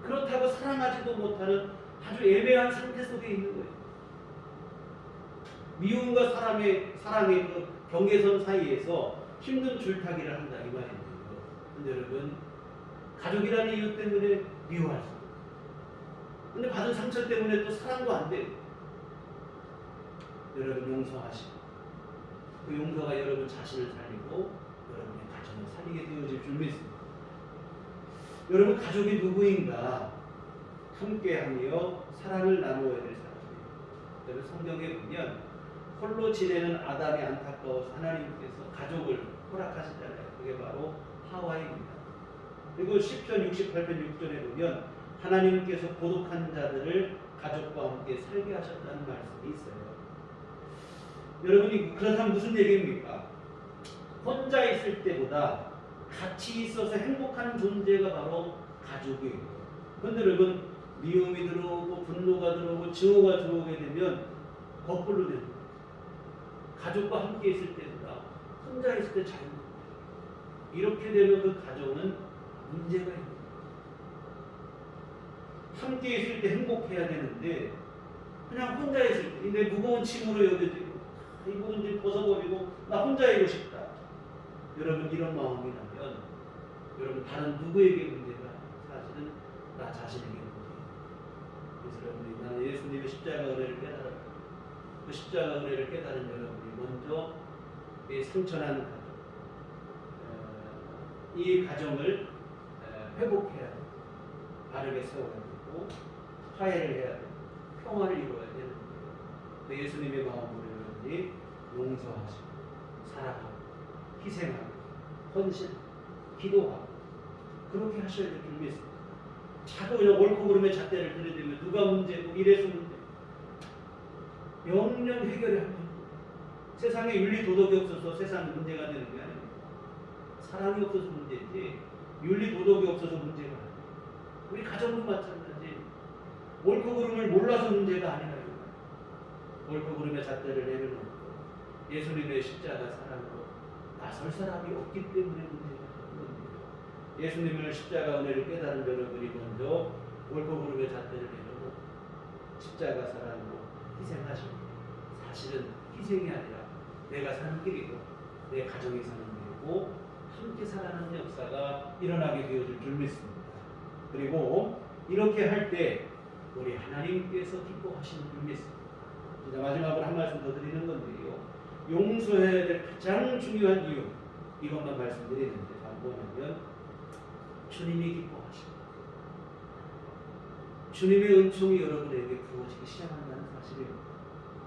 그렇다고 사랑하지도 못하는 아주 애매한 상태 속에 있는 거예요. 미움과 사랑의 그 경계선 사이에서 힘든 줄타기를 한다 이 말이에요. 근데 여러분, 가족이라는 이유 때문에 미워할 수 있어요. 근데 받은 상처 때문에 또 사랑도 안 돼요. 여러분, 용서하시고 그 용서가 여러분 자신을 살리고 여러분의 가정을 살리게 되어질 줄 믿습니다. 여러분, 가족이 누구인가? 함께하며 사랑을 나누어야 될 사람이에요. 여러분, 성경에 보면 홀로 지내는 아담이 안타까워서 하나님께서 가족을 허락하시잖아요. 그게 바로 하와입니다. 그리고 시편 68편 6절에 보면 하나님께서 고독한 자들을 가족과 함께 살게 하셨다는 말씀이 있어요. 여러분이 그렇다면 무슨 얘기입니까? 혼자 있을 때보다 같이 있어서 행복한 존재가 바로 가족이에요. 그런데 여러분, 미움이 들어오고 분노가 들어오고 증오가 들어오게 되면 거꾸로 됩니다. 가족과 함께 있을 때보다 혼자 있을 때 잘 먹어요. 이렇게 되면 그 가정은 문제가 있는 거예요. 함께 있을 때 행복해야 되는데 그냥 혼자 있을 때 내 무거운 짐으로 여겨지고 이 모든 짐 벗어버리고 나 혼자 있고 싶다. 여러분, 이런 마음이 나면 여러분 다른 누구에게 문제가 사실은 나 자신에게 문제예요. 그래서 여러분이 나는 예수님의 십자가 은혜를 깨달아요. 그 십자가 은혜를 깨달은 여러분이 먼저 이 상처난 가정, 이 가정을 회복해야 되고 바르게 세워야 되고 화해를 해야 되고 평화를 이루어야 되는 거예요. 그 예수님의 마음으로 여러분이 용서하시고 사랑하고 희생하고 헌신, 기도하고 그렇게 하셔야 될 줄 믿습니다. 자꾸 그냥 옳고 그름의 잣대를 들이대면 누가 문제고 이래서 문제, 영영 해결이 안 됩니다. 세상에 윤리 도덕이 없어서 세상이 문제가 되는 게 아닙니다. 사랑이 없어서 문제지 윤리 도덕이 없어서 문제가 아니에요. 우리 가정도 마찬가지. 옳고 그름을 몰라서 문제가 아니라요. 옳고 그름의 잣대를 내려놓고 예수님의 십자가 사랑으로 나설 사람이 없기 때문에 문제가 되는 겁니다. 예수님의 십자가 은혜를 깨달은 여러분이 먼저 옳고 그름의 잣대를 내려놓고 십자가 사랑으로 희생하시고, 사실은 희생이 아니라 내가 사는 길이고 내 가정이 사는 길이고 함께 살아가는 역사가 일어나게 되어질 줄 믿습니다. 그리고 이렇게 할 때 우리 하나님께서 기뻐하시는 줄 믿습니다. 이제 마지막으로 한 말씀 더 드리는 건데요. 용서해야 될 가장 중요한 이유, 이것만 말씀드리는데 뭐냐면 주님이 기뻐하십니다. 주님의 은총이 여러분에게 부어지기 시작한다는 사실입니다.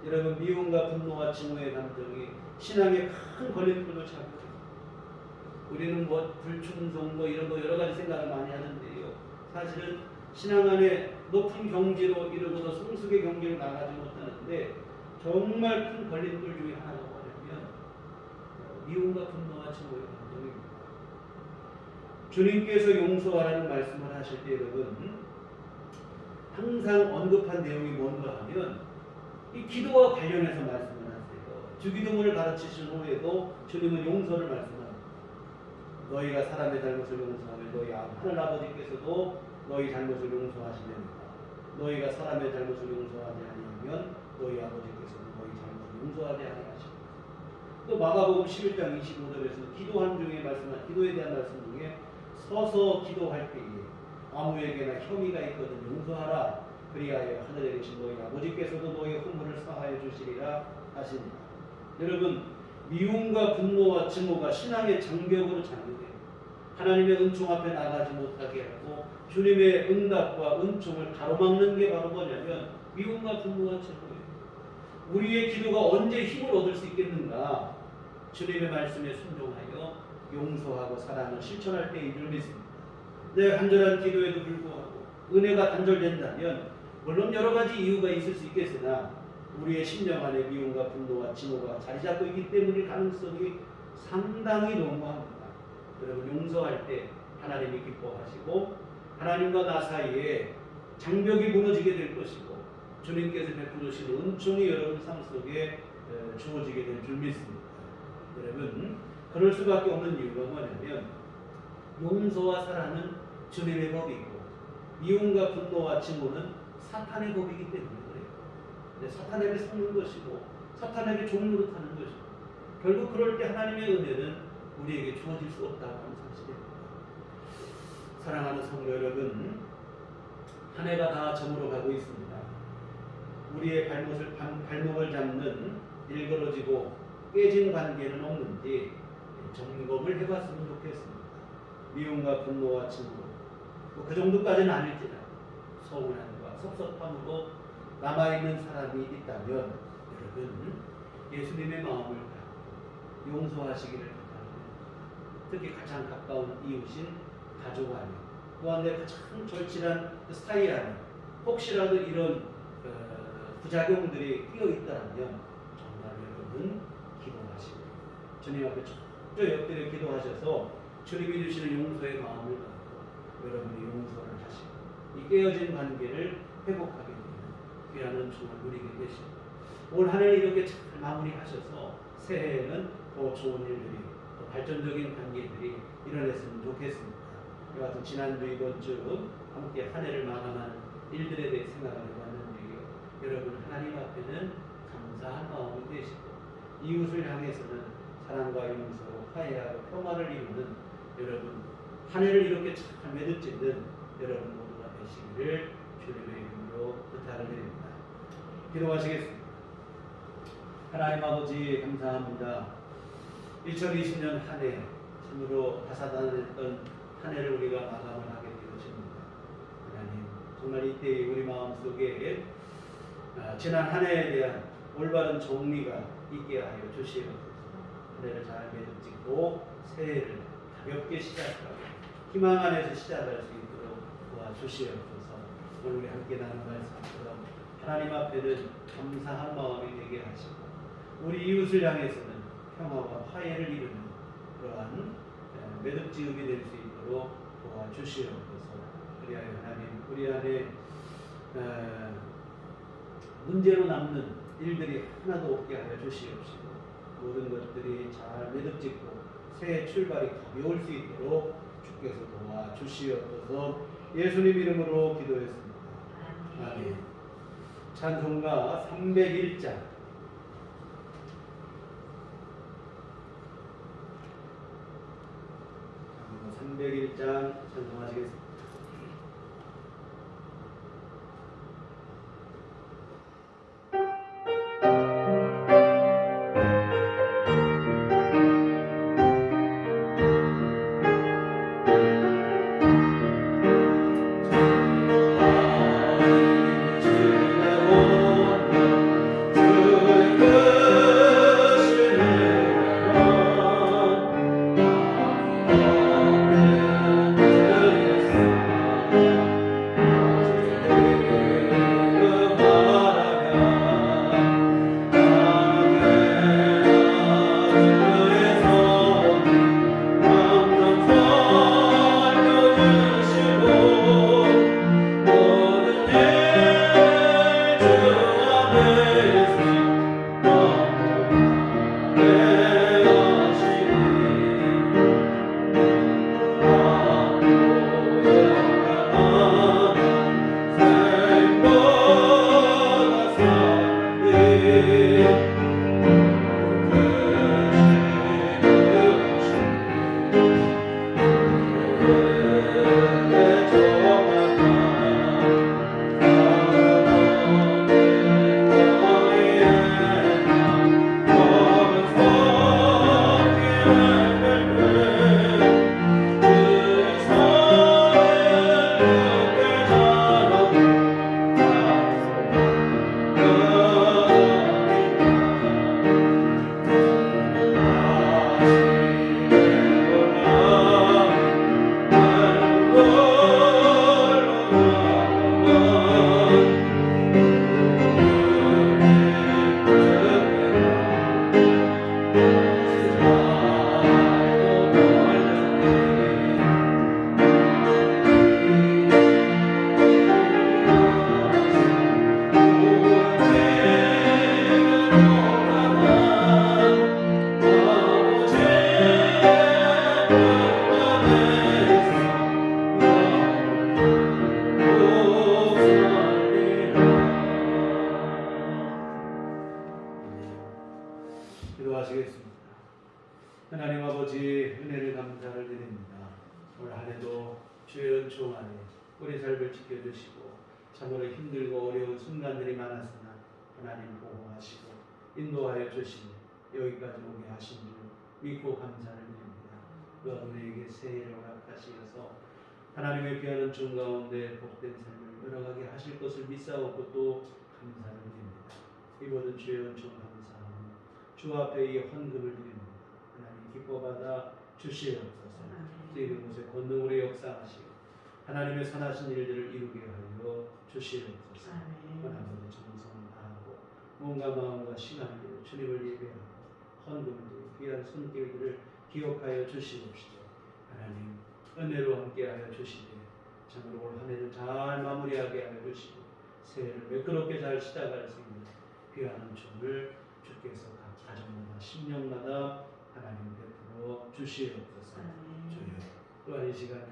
여러분, 미움과 분노와 증오의 감정이 신앙의 큰 걸림돌로 작용해요. 우리는 뭐 불충성 뭐 이런 거 여러 가지 생각을 많이 하는데요. 사실은 신앙 안에 높은 경지로 이르고도 성숙의 경지로 나가지 못하는데 정말 큰 걸림돌 중에 하나가 뭐냐면 미움과 분노와 증오의 감정입니다. 주님께서 용서하라는 말씀을 하실 때 여러분 항상 언급한 내용이 뭔가 하면 이 기도와 관련해서 말씀을 하세요. 주기도문을 가르치신 후에도 주님은 용서를 말씀합니다. 너희가 사람의 잘못을 용서하면 너희 하늘 아버지께서도 너희 잘못을 용서하시느니라. 너희가 사람의 잘못을 용서하지 아니하면 너희 아버지께서도 너희 잘못을 용서하지 아니하시리라. 또 마가복음 11장 25절에서 기도한 중에 말씀한 기도에 대한 말씀 중에 서서 기도할 때에 아무에게나 혐의가 있거든 용서하라. 그리하여 하늘에 계신 너희 아버지께서도 너희 허물을 사하여 주시리라 하시니라. 여러분, 미움과 분노와 증오가 신앙의 장벽으로 장벽해요. 하나님의 은총 앞에 나가지 못하게 하고 주님의 응답과 은총을 가로막는 게 바로 뭐냐면 미움과 분노와 증오예요. 우리의 기도가 언제 힘을 얻을 수 있겠는가? 주님의 말씀에 순종하여 용서하고 사랑을 실천할 때인 줄 믿습니다. 내 간절한 기도에도 불구하고 은혜가 단절된다면 물론 여러 가지 이유가 있을 수 있겠으나 우리의 심령 안에 미움과 분노와 증오가 자리 잡고 있기 때문일 가능성이 상당히 농후합니다. 여러분, 용서할 때 하나님이 기뻐하시고 하나님과 나 사이에 장벽이 무너지게 될 것이고 주님께서 베풀으시는 은총이 여러분 삶 속에 주어지게 될 줄 믿습니다. 여러분, 그럴 수밖에 없는 이유가 뭐냐면 용서와 사랑은 주님의 법이고 미움과 분노와 증오는 사탄의 법이기 때문에 그래요. 사탄에게 속는 것이고 사탄에게 종로로 타는 것이고 결국 그럴 때 하나님의 은혜는 우리에게 주어질 수 없다고 하는 사실입니다. 사랑하는 성도 여러분, 한 해가 다 저물어 가고 있습니다. 우리의 발목을 잡는 일그러지고 깨진 관계는 없는지 점검을 해봤으면 좋겠습니다. 미움과 분노와 증오, 그 정도까지는 아닐지라도 서운함과 섭섭함으로 남아있는 사람이 있다면 여러분, 예수님의 마음을 갖고 용서하시기를 부탁드립니다. 특히 가장 가까운 이웃인 가족 안에 또한 내 가장 절친한 사이 안에 혹시라도 이런 부작용들이 끼어있다면 정말 여러분 기도하시고 주님 앞에 저 엎드려 기도하셔서 주님이 주시는 용서의 마음을 갖고 여러분이 용서를 하시고 이 깨어진 관계를 회복하게 되는 귀한 은총을 누리게 되시고 올 한 해를 이렇게 잘 마무리하셔서 새해에는 더 좋은 일들이 더 발전적인 관계들이 일어났으면 좋겠습니다. 이와 같은 지난주 이번 주 함께 한 해를 마감하는 일들에 대해 생각을 해봤는데요. 여러분, 하나님 앞에는 감사한 마음이 되시고 이웃을 향해서는 사랑과 용서로 화해하고 평화를 이루는 여러분 한 해를 이렇게 잘 매듭짓는 여러분 모두가 되시기를 주님의 이름으로 부탁을 드립니다. 기도하시겠습니다. 하나님 아버지 감사합니다. 2020년 한 해 참으로 다사다난했던 한 해를 우리가 마감을 하게 되었습니다. 하나님, 정말 이때 우리 마음속에 지난 한 해에 대한 올바른 정리가 있게 하여 주시옵소서. 한 해를 잘 매듭짓고 새해를 가볍게 시작하고 희망 안에서 시작할 수 있도록 도와주시옵소서. 오늘 우리 함께 나눈 말씀처럼 하나님 앞에는 감사한 마음이 되게 하시고 우리 이웃을 향해서는 평화와 화해를 이루는 그러한 매듭지음이 될 수 있도록 도와주시옵소서. 그리하여 하나님, 우리 안에 문제로 남는 일들이 하나도 없게 하여 주시옵시고 모든 것들이 잘 매듭짓고 새해 출발이 가벼울 수 있도록 주께서 도와주시옵소서. 예수님 이름으로 기도했습니다. 아멘. 찬송가 301장 301장 찬송하시겠습니다. 주 올 한해도 주의 은총 안에 우리 삶을 지켜주시고 참으로 힘들고 어려운 순간들이 많았으나 하나님 보호하시고 인도하여 주시니 여기까지 오게 하신 줄 믿고 감사를 드립니다. 또한 우리에게 새해를 허락하시어서 하나님의 귀한 은총 가운데 복된 삶을 열어가게 하실 것을 믿사오고 또 감사를 드립니다. 이 모든 주의 은총 감사하며 주 앞에 이 헌금을 드립니다. 하나님 기뻐받아 주시옵소서. 이런 곳에 권능으로 역사하시고 하나님의 선하신 일들을 이루게 하여 주시옵소서. 하나님의 정성을 다하고 몸과 마음과 시간을 들여 주님을 예배하고 헌금을 드려 귀한 손길들을 기억하여 주시옵시고 하나님 은혜로 함께하여 주시되 참으로 올 한해를 잘 마무리하게 하여 주시고 새해를 매끄럽게 잘 시작할 수 있는 귀한 은총을 주께서 각 가정마다 심령마다 하나님 베풀어 주시옵소서. 주여 또한 이 시간에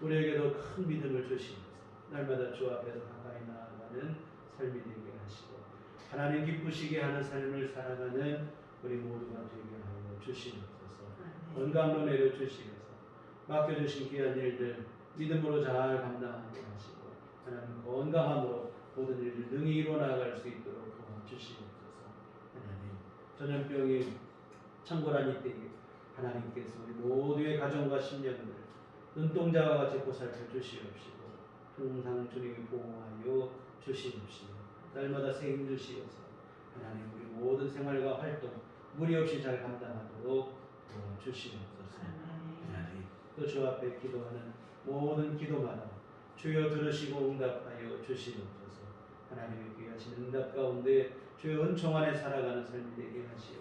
우리에게도 큰 믿음을 주시면서 날마다 주 앞에서 가까이 나아가는 삶이 되게 하시고 하나님 기쁘시게 하는 삶을 살아가는 우리 모두가 되게 하여 주시옵소서. 건강로 내려주시면서 맡겨주신 귀한 일들 믿음으로 잘 감당하게 하시고 하나님 건강함으로 모든 일을 능히 이뤄나갈 수 있도록 도와주시옵소서. 하나님 전염병이 창궐한 이때에 하나님께서 우리 모두의 가정과 심령들 눈동자와 같이 보살펴 주시옵시고 항상 주님이 보호하여 주시옵시고 날마다 새 힘 주시어서 하나님 우리 모든 생활과 활동 무리 없이 잘 감당하도록 도와주시옵소서. 하나님 또 주 앞에 기도하는 모든 기도마다 주여 들으시고 응답하여 주시옵소서. 하나님의 귀하신 응답 가운데 주의 은총 안에 살아가는 삶이 되게 하시오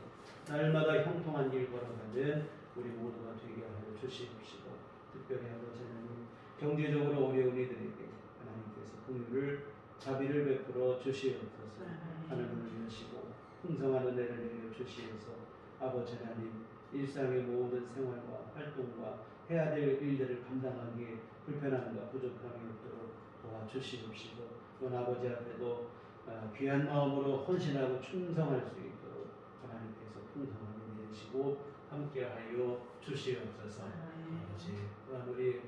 날마다 형통한 길 걸어가는 우리 모두가 되게 하여 주시옵시고 특별히 아버지 하나님 경제적으로 어려운 이들에게 하나님께서 긍휼을 자비를 베풀어 주시옵소서. 하나님을 위하시고 풍성한 은혜를 내려 주시어서 아버지 하나님 일상의 모든 생활과 활동과 해야 될 일들을 감당하기에 불편함과 부족함이 없도록 도와주시옵시고 또 아버지 앞에도 귀한 마음으로 헌신하고 충성할 수 있도록 하나님께서 풍성하게 내리시고 함께하여 주시옵소서. 아버지 또한 우리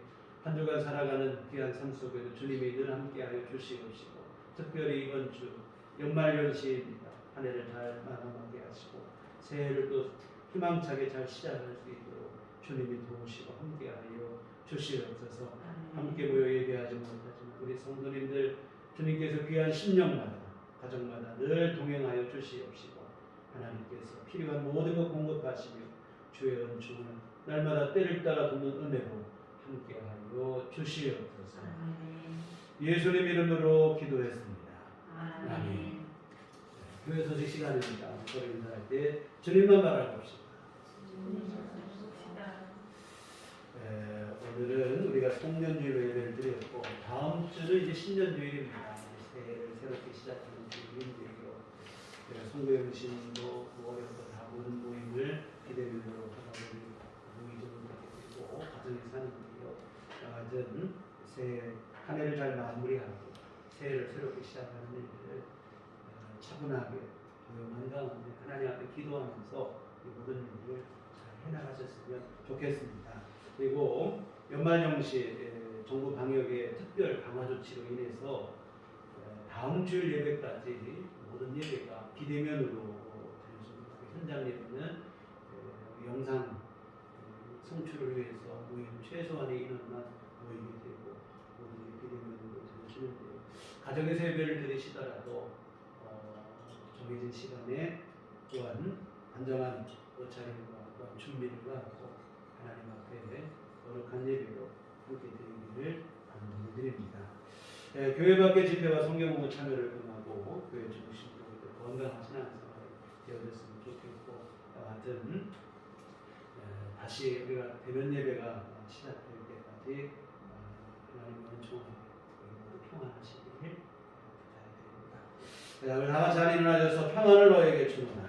한 주간 살아가는 귀한 삶 속에도 주님이 늘 함께하여 주시옵시고 특별히 이번 주 연말연시입니다. 한 해를 잘 마감하게 하시고 새해를 또 희망차게 잘 시작할 수 있도록 주님이 도우시고 함께하여 주시옵소서. 함께 모여 예배하지 못하지만 우리 성도님들 주님께서 귀한 심령마다 가정마다 늘 동행하여 주시옵시고 하나님께서 필요한 모든 것 공급하시며 주의 은총을 날마다 때를 따라 돕는 은혜로 함께하여 주시옵소서. 예수님 이름으로 기도했습니다. 아멘. 교회 소식 시간입니다. 서로 인사할 때 주님만 바라봅시다. 오늘은 우리가 송년주일 예배를 드렸고 다음 주는 이제 신년주일입니다. 새해를 새롭게 시작하는 주일이고요. 송구영신도 9월부터 다 모든 모임을 기대면으로 하나를 모이지 못하게 되고 가정에 사는데요. 하여튼 새해 한 해를 잘 마무리하고 새해를 새롭게 시작하는 일들을 차분하게 조용한 가운데 하나님 앞에 기도하면서 이 모든 일을 잘 해나가셨으면 좋겠습니다. 그리고 연말연시 정부 방역의 특별 강화 조치로 인해서 다음 주일 예배까지 모든 예배가 비대면으로 되었습니다. 현장 예배는 영상 성취를 위해서 모임 최소한의 인원만 모이게 되고 모든 게 비대면으로 되어지는데요. 가정에서 예배를 드리시더라도 정해진 시간에 또한 안정한 옷차림과 또한 준비를 하고 하나님 앞에 거룩한 예배로 함께 드리기를 간절히 드립니다. 교회 밖의 집회와 성경공부 참여를 금하고 교회 중심으로 건강한 신앙생활이 되어졌으면 좋겠고 하여튼 다시 우리가 대면 예배가 시작될 때까지 하나님의 은총을 모두 평안하시길 부탁드립니다. 우리 다 같이 잘 일어나셔서 평안을 너에게 주노라.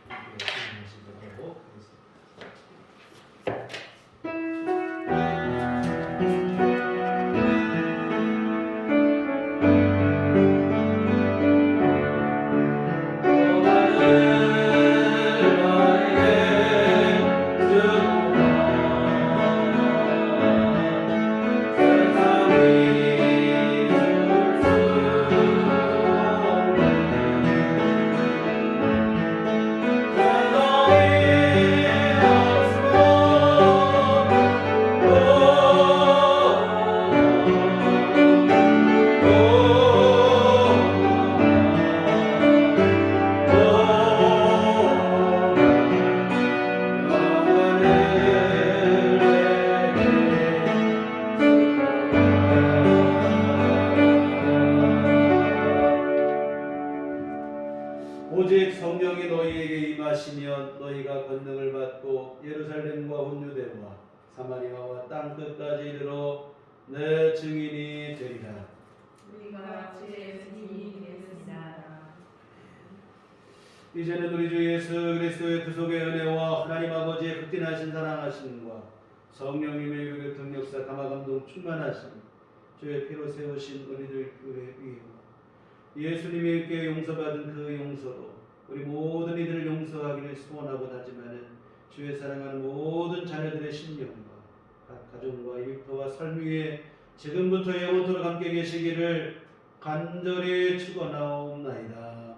평안하시도록 하겠습니다. 사마리아와 땅 끝까지 이르러 내 증인이 되리라. 우리가 주의 증인이 되겠습니다. 이제는 우리 주 예수 그리스도의 구속의 은혜와 하나님 아버지의 극진하신 사랑하심과 성령님의 유교통 역사 감화감동 충만하심 주의 피로 세우신 우리들 교회 위에와 예수님의 께 용서받은 그 용서로 우리 모든 이들을 용서하기를 소원하고 다짐하는 주의 사랑하는 모든 자녀들의 신령과 각 가정과 일터와 삶 위에 지금부터 영원토록 함께 계시기를 간절히 축원하옵나이다.